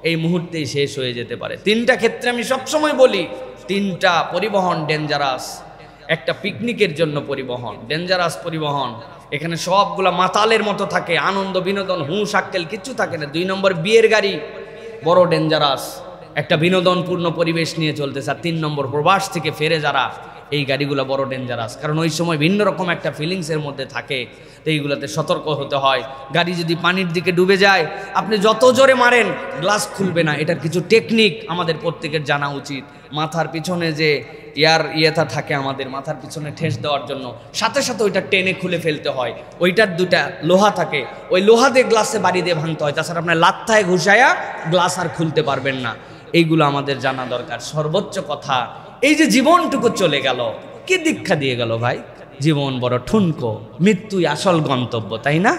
এই মুহূর্তেই শেষ হয়ে যেতে পারে। 3টা ক্ষেত্রে আমি সবসময় বলি, 3টা পরিবহন ডেঞ্জারাস। একটা পিকনিকের জন্য পরিবহন ডেঞ্জারাস পরিবহন, এখানে সবগুলা মাতালের মতো থাকে, আনন্দ বিনোদন হুঁশ আক্কেল কিচ্ছু থাকে না। 2 নম্বর বিয়ের গাড়ি, বড় ডেঞ্জারাস। একটা বিনোদনপূর্ণ পরিবেশ নিয়ে চলতেছে। আর 3 নম্বর, প্রবাস থেকে ফেরে যারা, এই গাড়িগুলো বড় ডেঞ্জারাস, কারণ ওই সময় ভিন্ন রকম একটা ফিলিংসের মধ্যে থাকে। তো এইগুলোতে সতর্ক হতে হয়। গাড়ি যদি পানির দিকে ডুবে যায়, আপনি যত জোরে মারেন গ্লাস খুলবে না। এটার কিছু টেকনিক আমাদের প্রত্যেকের জানা উচিত। মাথার পিছনে যে ইয়েটা থাকে, আমাদের মাথার পিছনে ঠেস দেওয়ার জন্য, সাথে সাথে ওইটা টেনে খুলে ফেলতে হয়। ওইটার 2টা লোহা থাকে, ওই লোহা দিয়ে গ্লাসে বাড়ি দিয়ে ভাঙতে হয়। তাছাড়া আপনার লাত্থায় ঘুষায়া গ্লাস আর খুলতে পারবেন না। এইগুলো আমাদের জানা দরকার। সর্বোচ্চ কথা, এই যে জীবনটুকু চলে গেল, কি দীক্ষা দিয়ে গেল ভাই? জীবন বড় ঠুনকো, মৃত্যুই আসল গন্তব্য, তাই না?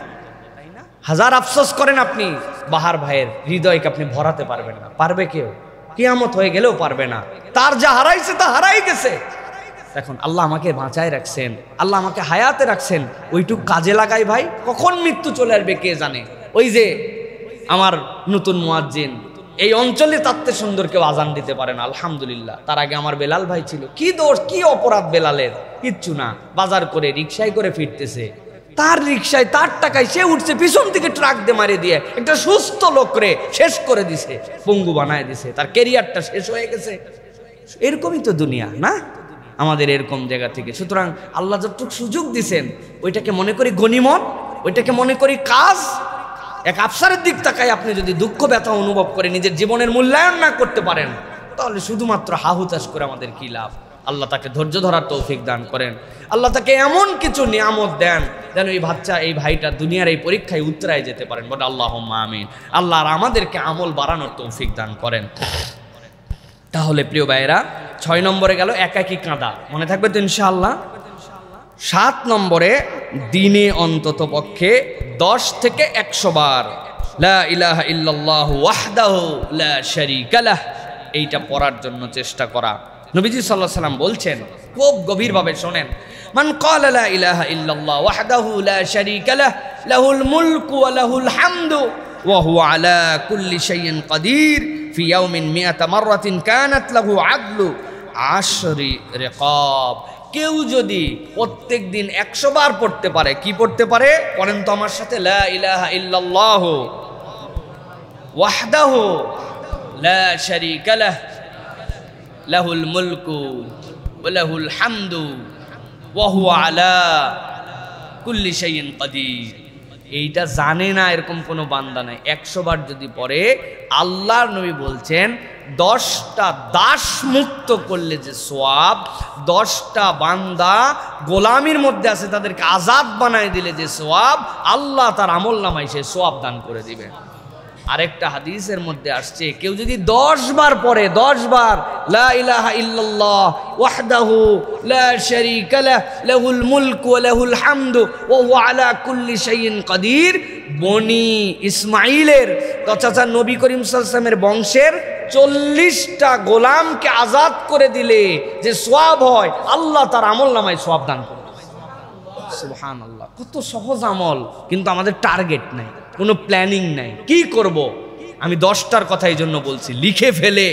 হাজার আফসোস করেন আপনি, বাহার ভাইয়ের হৃদয়কে আপনি ভরাতে পারবেন না। পারবে কেউ? কিয়ামত হয়ে গেলেও পারবে না। তার যা হারাইছে তা হারাই গেছে। এখন আল্লাহ আমাকে বাঁচায় রাখছেন, আল্লাহ আমাকে হায়াতে রাখছেন, ওইটুক কাজে লাগাই ভাই। কখন মৃত্যু চলে আসবে কে জানে। ওই যে আমার নতুন মুয়াজ্জিন, এই অঞ্চলে তাতে সুন্দর কেউ আজান দিতে পারে না, আলহামদুলিল্লাহ। তার আগে আমার বেলাল ভাই ছিল। কি দোষ, কি অপরাধ বেলালের? কিচ্ছু না, বাজার করে রিক্সায় করে ফিরতেছে। তার রিক্সায়, তার টাকায় সে উঠছে, পিছন থেকে ট্রাক দিয়ে মারে দিয়ে একটা সুস্থ লোকরে শেষ করে দিছে, পঙ্গু বানায় দিছে, তার ক্যারিয়ারটা শেষ হয়ে গেছে। এরকমই তো দুনিয়া না আমাদের, এরকম জায়গা থেকে। সুতরাং আল্লাহ যতটুকু সুযোগ দিছেন, ওইটাকে মনে করি গনিমত, ওইটাকে মনে করি কাজ। এক আফসারের দিক তাকায় আপনি যদি দুঃখ ব্যথা অনুভব করে নিজের জীবনের মূল্যায়ন না করতে পারেন, তাহলে শুধুমাত্র হাহুতাশ করে আমাদের কি লাভ? আল্লাহ তাকে ধৈর্য ধরার তৌফিক দান করেন। আল্লাহ তাকে এমন কিছু নিয়ামত দেন যেন এই বাচ্চা, এই ভাইটা দুনিয়ার এই পরীক্ষায় উত্তরায় যেতে পারেন। বলে আল্লাহুম্মা আমিন। আল্লাহ আর আমাদেরকে আমল বাড়ানোর তৌফিক দান করেন। তাহলে প্রিয় ভাইয়েরা, 6 নম্বরে গেল একাকী কাঁদা, মনে থাকবে তো ইনশাআল্লাহ। 7 নম্বরে দিনে অন্তত পক্ষে 10 থেকে 100 বার লা ইলাহা ইল্লাল্লাহু ওয়াহদাহু লা শারীকা লাহ, এইটা পড়ার জন্য চেষ্টা করা। নবীজি সাল্লাল্লাহু আলাইহি ওয়াসাল্লাম বলছেন, খুব গভীরভাবে শোনেন, মান ক্বালা লা ইলাহা ইল্লাল্লাহ ওয়াহদাহু লা শারীকা লাহ লাহুল মুলকু ওয়া লাহুল হামদু ওয়া হুয়া আলা কুল্লি শাইইন কাদির ফি ইয়াউমিন মিআতা মাররাতিন কানাত লাহু আদলু 10 রিকাব। কেউ যদি প্রত্যেক দিন 100 বার পড়তে পারে, কি পড়তে পারে পড়েন তো আমার সাথে, লা ইলাহা ইল্লাল্লাহ ওয়াহদাহু লা শারীকা লাহ লাহুল মুলকু ওয়া লাহুল হামদু ওয়া হুয়া আলা কুল্লি শাইইন কাদির। এইটা জানে না এরকম কোনো বান্দা নাই। 100 বার যদি পড়ে, আল্লাহর নবী বলছেন 10টা দাস মুক্ত করলে যে সোয়াব, 10টা বান্দা গোলামির মধ্যে আছে তাদেরকে আজাদ বানায় দিলে যে সোয়াব, আল্লাহ তার আমল নামায় সে সোয়াব দান করে দিবেন। আরেকটা হাদিসের মধ্যে আসছে, কেউ যদি 10 বার পড়ে, 10 বার লা ইলাহা ইল্লাল্লাহ ওয়াহদাহু লা শারীকা লাহ লাহুল মুলকু ওয়া লাহুল হামদু ওয়া হুয়া আলা কুল্লি শাইইন কাদির, বনি ইসমাইলের চাচা নবী করিম সাল্লাল্লাহু আলাইহি ওয়াসাল্লামের বংশের 40টা গোলামকে আজাদ করে দিলে যে সওয়াব হয়, আল্লাহ তার আমল নামায় সওয়াব দান করে। সুবহানাল্লাহ, কত সহজ আমল, কিন্তু আমাদের টার্গেট নাই, কোনো প্ল্যানিং নাই। কি করব? আমি 10টার কথা এই জন্য বলছি, লিখে ফেলে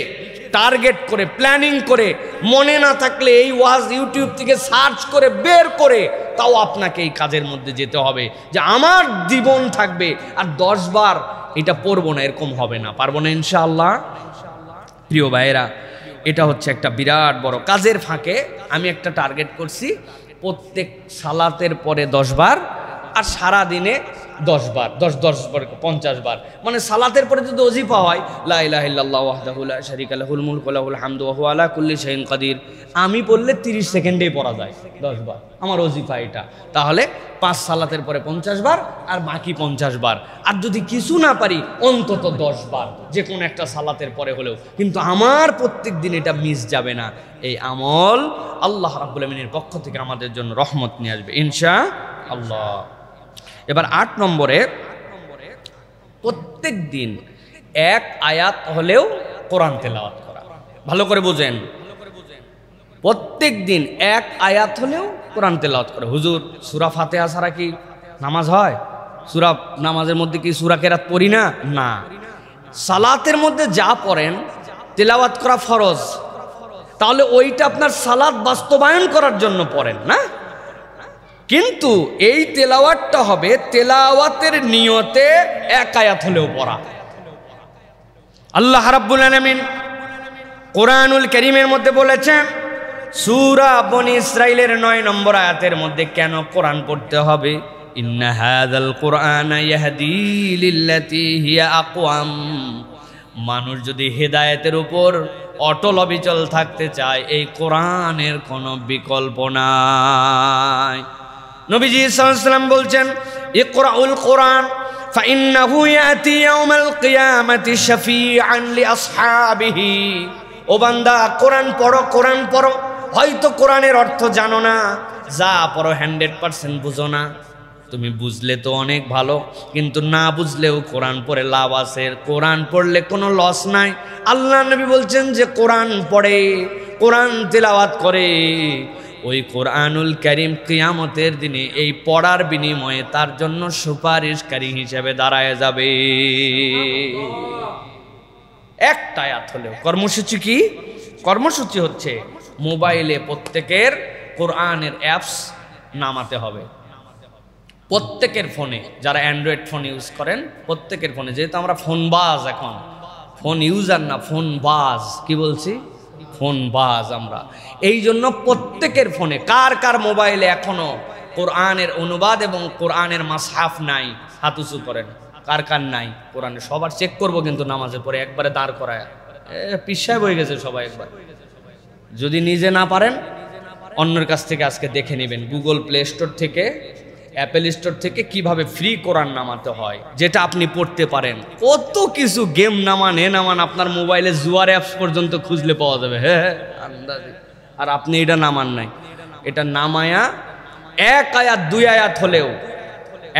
টার্গেট করে প্ল্যানিং করে, মনে না থাকলে এই ওয়াজ ইউটিউব থেকে সার্চ করে বের করে তাও আপনাকে এই কাজের মধ্যে যেতে হবে যে আমার জীবন থাকবে আর 10 বার এটা পড়বো না, এরকম হবে না, পারবো না ইনশাআল্লাহ। প্রিয় ভাইয়েরা, এটা হচ্ছে একটা বিরাট বড় কাজের ফাঁকে আমি একটা টার্গেট করছি, প্রত্যেক সালাতের পরে 10 বার আর সারা দিনে 10 বার, 10 বার 50 বার। মানে সালাতের পরে যদি ওজিফা হয় লা ইলাহা ইল্লাল্লাহ ওয়াহদাহু লা শারীকা লাহুল মুলকু ওয়া লাহুল হামদু ওয়া হুয়া আলা কুল্লি শাইইন কাদির, আমি পড়লে 30 সেকেন্ডেই পড়া যায় 10 বার, আমার ওজিফা এটা। তাহলে 5 সালাতের পরে 50 বার আর বাকি 50 বার। আর যদি কিছু না পারি অন্তত 10 বার, যে কোনো একটা সালাতের পরে হলেও, কিন্তু আমার প্রত্যেক দিন এটা মিস যাবে না। এই আমল আল্লাহ রাব্বুল আমিনের পক্ষ থেকে আমাদের জন্য রহমত নিয়ে আসবে ইনশাআল্লাহ। এবার 8 নম্বরে, প্রত্যেক দিন 1 আয়াত হলেও কোরআন তেলাওয়াত করা। ভালো করে বুঝেন, প্রত্যেক দিন 1 আয়াত হলেও কোরআন তেলাওয়াত করা। হুজুর সূরা ফাতিহা ছাড়া কি নামাজ হয়? নামাজের মধ্যে কি সূরা কেরাত পড়ি না? না, সালাতের মধ্যে যা পড়েন তেলাওয়াত করা ফরজ, তাহলে ওইটা আপনার সালাত বাস্তবায়ন করার জন্য পড়েন না। কিন্তু এই তেলাওয়াতটা হবে তেলাওয়াতের নিয়তে 1 আয়াত হলেও পড়া। আল্লাহ রাব্বুল আলামিন কোরআনুল কারীমের মধ্যে বলেছেন সূরা বনী ইসরাইলের 9 নম্বর আয়াতের মধ্যে কেন কোরআন পড়তে হবে, ইন্না হাযাল কুরআনা ইয়াহদি লিল্লাতী হিয়া আকওয়াম। মানুষ যদি হেদায়েতের উপর অটল অবিচল থাকতে চায়, এই কোরআনের কোনো বিকল্প নাই। নবীজি সাল্লাল্লাহু আলাইহি ওয়াসাল্লাম বলছেন ইকরাউল কোরআন ফাইন্নাহু ইয়াতি ইয়াউমাল কিয়ামাতি শাফিআন লিআসহাবিহি। ও বান্দা, কোরআন পড়ো, কোরআন পড়ো। হয়তো কোরআনের অর্থ জানো না, যা পড়ো 100% বুঝো না। তুমি বুঝলে তো অনেক ভালো, কিন্তু না বুঝলেও কোরআন পড়ে লাভ আছে। কোরআন পড়লে কোনো লস নাই। আল্লাহ নবী বলছেন যে কোরআন পড়ে, কোরআন তিলাওয়াত করে, ওই কোরআনুল কারীম কিয়ামতের দিনে এই পড়ার বিনিময়ে তার জন্য সুপারিশকারী হিসেবে দাঁড়ায় যাবে। একটা আয়াত হলেও। কর্মসূচি কি? কর্মসূচি হচ্ছে মোবাইলে প্রত্যেকের কোরআনের অ্যাপস নামাতে হবে। প্রত্যেকের ফোনে, যারা অ্যান্ড্রয়েড ফোন ইউজ করেন প্রত্যেকের ফোনে, যেহেতু আমরা ফোনবাজ, এখন ফোন ইউজার না ফোনবাজ, কি বলছি, ফোনবাজ আমরা। এই জন্য প্রত্যেকের ফোনে, কার কার মোবাইলে এখনো কোরআনের অনুবাদ এবং কোরআনের মাসহাফ নাই, হাত উঁচু করেন। কার কার নাই কোরআনে? সবার চেক করবো কিন্তু নামাজে পড়ে একবারে দাঁড় করায়। পিছায় বয়ে গেছে সবাই। একবার যদি নিজে না পারেন অন্যের কাছ থেকে আজকে দেখে নেবেন, গুগল প্লে স্টোর থেকে, অ্যাপেল স্টোর থেকে কিভাবে ফ্রি কোরআন নামাতে হয়, যেটা আপনি পড়তে পারেন। কত কিছু গেম নামান, নামান, আপনার মোবাইলে জুয়ার অ্যাপস পর্যন্ত খুঁজলে পাওয়া যাবে। হ্যাঁ, আন্দাজে। আর আপনি এটা নামান নাই। এটা নামায়া 1 আয়াত 2 আয়াত হলেও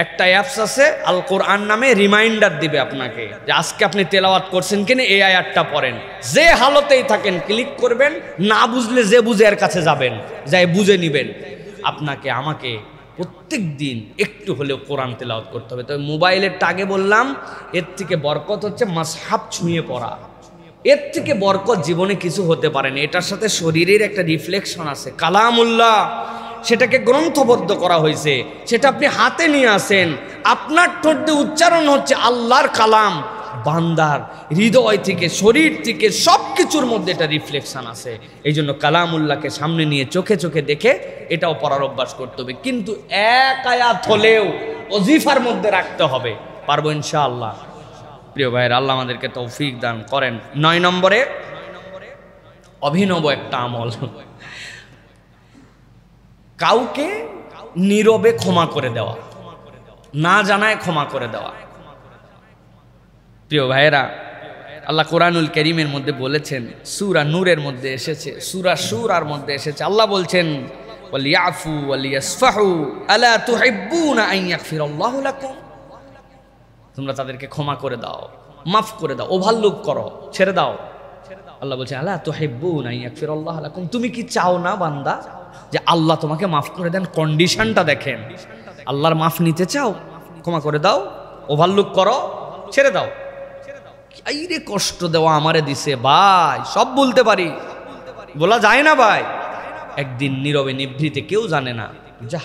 একটা অ্যাপস আছে আল কোরআন নামে, রিমাইন্ডার দিবে আপনাকে যে আজকে আপনি তেলাওয়াত করছেন কিনা, এই আয়াতটা পড়েন। যে হালতেই থাকেন ক্লিক করবেন, না বুঝলে যে বুঝে এর কাছে যাবেন, যাই বুঝে নিবেন। আপনাকে আমাকে প্রত্যেক দিন একটু হলেও কোরআন তেলাওয়াত করতে হবে। তবে মোবাইলেরটা আগে বললাম, এর থেকে বরকত হচ্ছে মাসহাফ ছুঁয়ে পড়া। এর থেকে বরকত জীবনে কিছু হতে পারে না। এটার সাথে শরীরের একটা রিফ্লেকশন আছে, কালামুল্লাহ, সেটাকে গ্রন্থবদ্ধ করা হয়েছে, সেটা আপনি হাতে নিয়ে আসেন, আপনার ঠোঁট দিয়ে উচ্চারণ হচ্ছে আল্লাহর কালাম। বান্দার হৃদয় থেকে, শরীর থেকে, সব কিছুর মধ্যে এটা রিফ্লেকশন আছে। এই জন্য কালামুল্লাহকে সামনে নিয়ে চোখে চোখে দেখে এটাও পড়ার অভ্যাস করতে হবে। কিন্তু 1 আয়াত হলেও ওজিফার মধ্যে রাখতে হবে। পারবো ইনশাআল্লাহ। প্রিয় ভাইয়ের, আল্লাহ আমাদেরকে তৌফিক দান করেন। 9 নম্বরে অভিনব একটা আমল, কাউকে নীরবে ক্ষমা করে দেওয়া, না জানায় ক্ষমা করে দেওয়া। প্রিয় ভাইয়েরা, আল্লাহ কোরআনুল কারীমের মধ্যে বলেছেন, সূরা নূরের মধ্যে এসেছে, সূরা শূরার মধ্যে এসেছে, আল্লাহ বলছেন ওয়ালিয়াফু ওয়ালিয়াসফাহু আলা তুহিব্বুনা আন ইয়াগফিরাল্লাহু লাকুম। তোমরা তাদেরকে ক্ষমা করে দাও, মাফ করে দাও, ওভারলুক করো, ছেড়ে দাও। আল্লাহ বলছেন আলা তুহিব্বুনা আন ইয়াগফিরাল্লাহু লাকুম, তুমি কি চাও না বান্দা যে আল্লাহ তোমাকে মাফ করে দেন? কন্ডিশনটা দেখেন, আল্লাহর মাফ নিতে চাও, ক্ষমা করে দাও, ওভারলুক করো, ছেড়ে দাও। এই রে কষ্ট দেওয়া আমারে দিছে ভাই, সব বলতে পারি, বলা যায় না ভাই। একদিন নীরবে নিভৃতে, কেউ জানে না, যা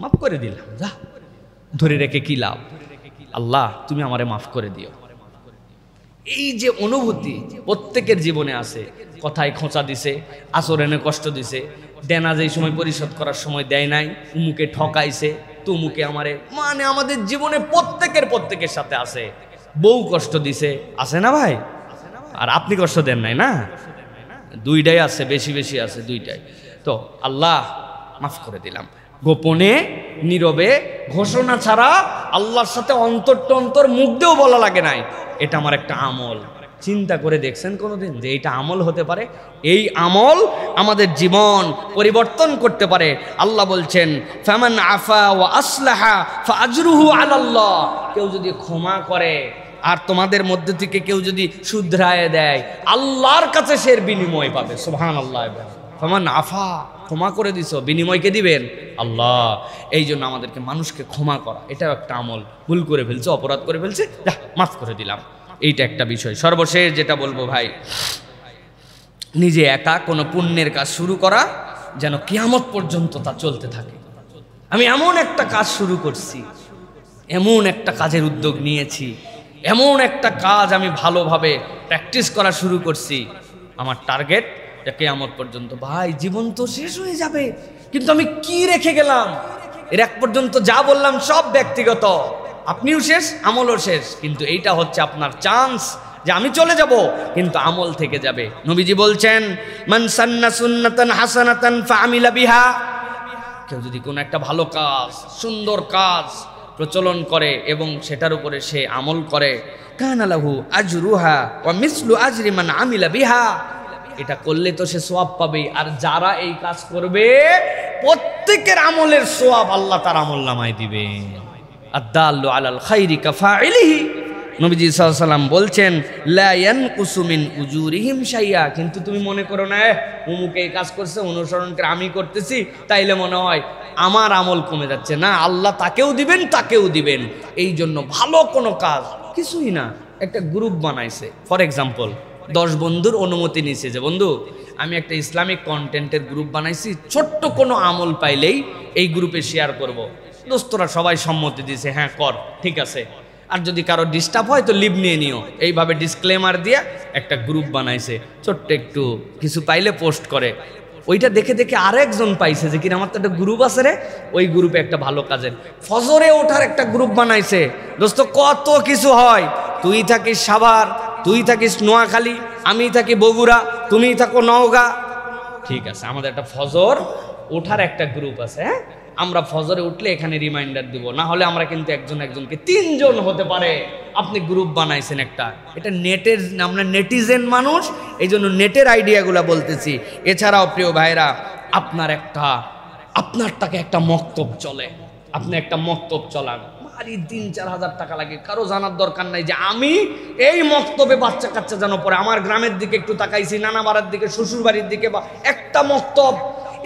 মাফ করে দিলাম, যা ধরে রেখে কি লাভ, আল্লাহ তুমি আমারে মাফ করে দিও। এই যে অনুভূতি প্রত্যেকের জীবনে আছে। কথায় খোঁচা দিছে, আচরণে কষ্ট দিছে, দেনা যেই সময় পরিশোধ করার সময় দেয় নাই, উমুকে ঠকাইছে, তুমুকে আমারে, মানে আমাদের জীবনে প্রত্যেকের সাথে আছে। বউ কষ্ট দিছে, আছে না ভাই? আর আপনি কষ্ট দেন নাই না? দুইটাই আছে, বেশি বেশি আছে, দুইটাই। তো আল্লাহ মাফ করে দিলাম, গোপনে নীরবে, ঘোষণা ছাড়া, আল্লাহর সাথে অন্তর টন্তর মুখ দিয়েও বলা লাগে নাই, এটা আমার একটা আমল। চিন্তা করে দেখছেন কোনোদিন যে এইটা আমল হতে পারে? এই আমল আমাদের জীবন পরিবর্তন করতে পারে। আল্লাহ বলছেন ফামান আফা ওয়া আসলাহা ফাআজরুহু আলাল্লাহ, কেউ যদি ক্ষমা করে আর তোমাদের মধ্যে থেকে কেউ যদি শুধরায় দেয়, আল্লাহর কাছে সে বিনিময় পাবে। সুবহানাল্লাহ। ফামান আফা, ক্ষমা করে দিছো, বিনিময়কে দিবেন আল্লাহ। এই জন্য আমাদেরকে মানুষকে ক্ষমা করা, এটাও একটা আমল। ভুল করে ফেলছে, অপরাধ করে ফেলছে, যা মাফ করে দিলাম, এইটা একটা বিষয়। সর্বশেষ যেটা বলবো ভাই, নিজে একা কোনো পুণ্যের কাজ শুরু করা, যেন কিয়ামত পর্যন্ত তা চলতে থাকে। আমি এমন একটা কাজ শুরু করছি, এমন একটা কাজের উদ্যোগ নিয়েছি, এমন একটা কাজ আমি ভালোভাবে প্র্যাকটিস করা শুরু করছি, আমার টার্গেট কিয়ামত পর্যন্ত। ভাই জীবন তো শেষ হয়ে যাবে, কিন্তু আমি কি রেখে গেলাম? এর এক পর্যন্ত যা বললাম সব ব্যক্তিগত, আপনিও শেষ, আমলও শেষ, কিন্তু এইটা হচ্ছে আপনার চান্স যে আমি চলে যাব, কিন্তু আমল থেকে যাবে। নবীজি বলছেন, মান সান্না সুন্নাতান হাসানাতান ফাআমিলা বিহা, কেউ যদি কোনো একটা ভালো কাজ, সুন্দর কাজ প্রচলন করে এবং সেটার উপরে সে আমল করে, কানা লাহু আজরুহা ওয়া মিসলু আজরি মান আমিলা বিহা, এটা করলে তো সে সওয়াব পাবে, আর যারা এই কাজ করবে প্রত্যেকের আমলের সওয়াব আল্লাহ তার আমলনামায় দিবেন। আদ-দাল্লু আলাল খাইরি কাফাইলিহি, নবীজি সাল্লাল্লাহু আলাইহি ওয়াসাল্লাম বলছেন, লা ইয়ানকুসু মিন উজুরিহিম শাইয়া, কিন্তু তুমি মনে করো না অমুক এই কাজ করছে, অনুসরণ করে আমি করতেছি, তাইলে মনে হয় আমার আমল কমে যাচ্ছে, না, আল্লাহ তাকেও দিবেন তাকেও দিবেন। এই জন্য ভালো কোনো কাজ কিছুই না, একটা গ্রুপ বানাইছে, ফর এক্সাম্পল 10 বন্ধুর অনুমতি নিয়েছে যে বন্ধু আমি একটা ইসলামিক কন্টেন্টের গ্রুপ বানাইছি, ছোট্ট কোনো আমল পাইলেই এই গ্রুপে শেয়ার করব। দোস্তরা সবাই সম্মতি দিয়েছে, হ্যাঁ কর, ঠিক আছে, আর যদি কারো ডিস্টার্ব হয় তো লিভ নিয়ে নিও। এইভাবে ডিসক্লেমার দিয়ে একটা গ্রুপ বানাইছে, ছোট্ট একটু কিছু পাইলে পোস্ট করে। ওইটা দেখে দেখে আরেকজন পাইছে যে কিনা আমার তো একটা গ্রুপ আছে রে, ওই গ্রুপে একটা ভালো কাজের ফজরে ওঠার একটা গ্রুপ বানাইছে। দোস্ত কত কিছু হয়, তুই থাকিস সাভার, তুই থাকিস নোয়াখালী, আমি থাকি বগুড়া, তুমি থাকো নওগাঁ, ঠিক আছে, আমাদের একটা ফজর ওঠার একটা গ্রুপ আছে। হ্যাঁ, আমরা ফজরে উঠলে এখানে রিমাইন্ডার দিব, না হলে আমরা কিন্তু একজন একজনকে 3 জন হতে পারে। আপনি গ্রুপ বানাইছেন একটা, এটা নেটের, আমরা নেটিজেন মানুষ, এই জন্য নেটের আইডিয়াগুলো বলতেছি। এছাড়াও প্রিয় ভাইরা, আপনারটাকে একটা মক্তব চলে, আপনি একটা মক্তব চলান, আর 3-4 হাজার টাকা লাগে, কারো জানার দরকার নাই যে আমি এই মক্তবে বাচ্চা কাচ্চা যেন পড়ে। আমার গ্রামের দিকে একটু তাকাইছি, নানা বাড়ির দিকে, শ্বশুর বাড়ির দিকে, বা একটা মক্তব,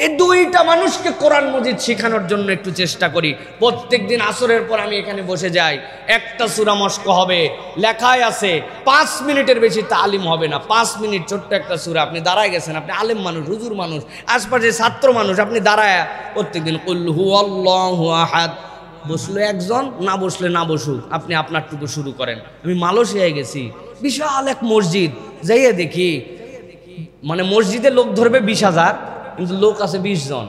এই 2টা মানুষকে কোরআন মজিদ শেখানোর জন্য একটু চেষ্টা করি। প্রত্যেক দিন আসরের পর আমি এখানে বসে যাই, একটা সূরা মস্ক হবে, লেখায় আছে 5 মিনিটের বেশি তালিম হবে না, 5 মিনিট ছোট্ট একটা সূরা। আপনি দাঁড়ায় গেছেন, আপনি আলেম মানুষ, হুজুর মানুষ, আশপাশে ছাত্র মানুষ, আপনি দাঁড়ায় প্রত্যেকদিন কুল হুয়াল্লাহু আহাদ, বসলো একজন, না বসলে না বসুক, আপনি আপনারটুকু শুরু করেন। আমি মালয়েশিয়ায় গেছি, বিশাল এক মসজিদ, যাইয়া দেখি মানে মসজিদে লোক ধরবে 20,000, কিন্তু লোক আছে 20 জন।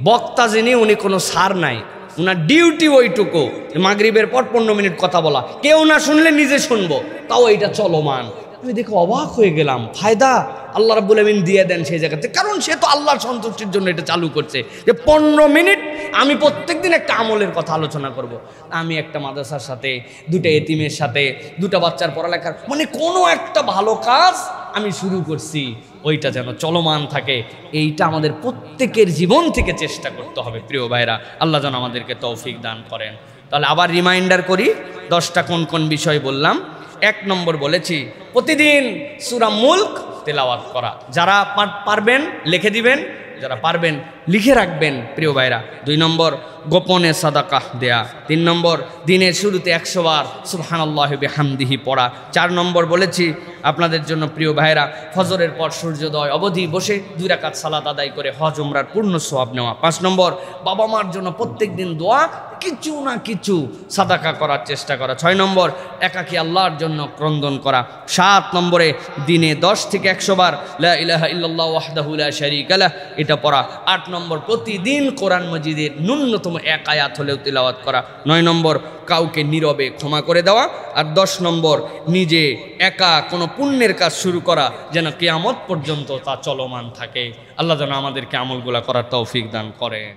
বক্তা যিনি, উনি কোনো সার নাই, উনার ডিউটি ওইটুকু, মাগরিবের পর 15 মিনিট কথা বলা, কেউ না শুনলে নিজে শুনবো, তাও এটা চলমান। আমি দেখে অবাক হয়ে গেলাম, ফায়দা আল্লাহ রাব্বুল আমিন দিয়ে দেন সেই জায়গাতে, কারণ সে তো আল্লাহর সন্তুষ্টির জন্য এটা চালু করছে যে 15 মিনিট আমি প্রত্যেকদিন একটা আমলের কথা আলোচনা করব। আমি একটা মাদ্রাসার সাথে, 2টা এতিমের সাথে, 2টা বাচ্চার পড়ালেখার, মানে কোনো একটা ভালো কাজ আমি শুরু করছি, ওইটা যেন চলমান থাকে। এইটা আমাদের প্রত্যেকের জীবন থেকে চেষ্টা করতে হবে প্রিয় ভাইরা, আল্লাহ যেন আমাদেরকে তৌফিক দান করেন। তাহলে আবার রিমাইন্ডার করি, 10টা কোন কোন বিষয় বললাম। 1 নম্বর বলেছি, প্রতিদিন সূরা মুলক তেলাওয়াত করা। যারা পারবেন লিখে দিবেন, যারা পারবেন লিখে রাখবেন প্রিয় ভাইরা। 2 নম্বর, গোপনে সাদাকাহ দেয়া। 3 নম্বর, দিনের শুরুতে 100 বার সুবহানাল্লাহি বিহামদিহি পড়া। 4 নম্বর বলেছি আপনাদের জন্য প্রিয় ভাইরা, ফজরের পর সূর্যোদয় অবধি বসে 2 রাকাত সালাত আদায় করে হজ উমরার পূর্ণ সওয়াব নেওয়া। 5 নম্বর, বাবা মার জন্য প্রত্যেক দিন দোয়া, কিছু না কিছু সাদাকা করার চেষ্টা করা। 6 নম্বর, একাকী আল্লাহর জন্য ক্রন্দন করা। 7 নম্বরে, দিনে 10 থেকে 100 বার লা ইলাহা ইল্লাল্লাহু ওয়াহদাহু লা শারীকা লাহ এটা পড়া। 8 নম্বর, প্রতিদিন কোরআন মাজিদের ন্যূনতম 1 আয়াত হলেও তিলাওয়াত করা। 9 নম্বর, কাউকে নীরবে ক্ষমা করে দেওয়া। আর 10 নম্বর, নিজে একা কোনো পুণ্যের কাজ শুরু করা, যেন কিয়ামত পর্যন্ত তা চলমান থাকে। আল্লাহ যেন আমাদেরকে আমলগুলা করার তৌফিক দান করেন।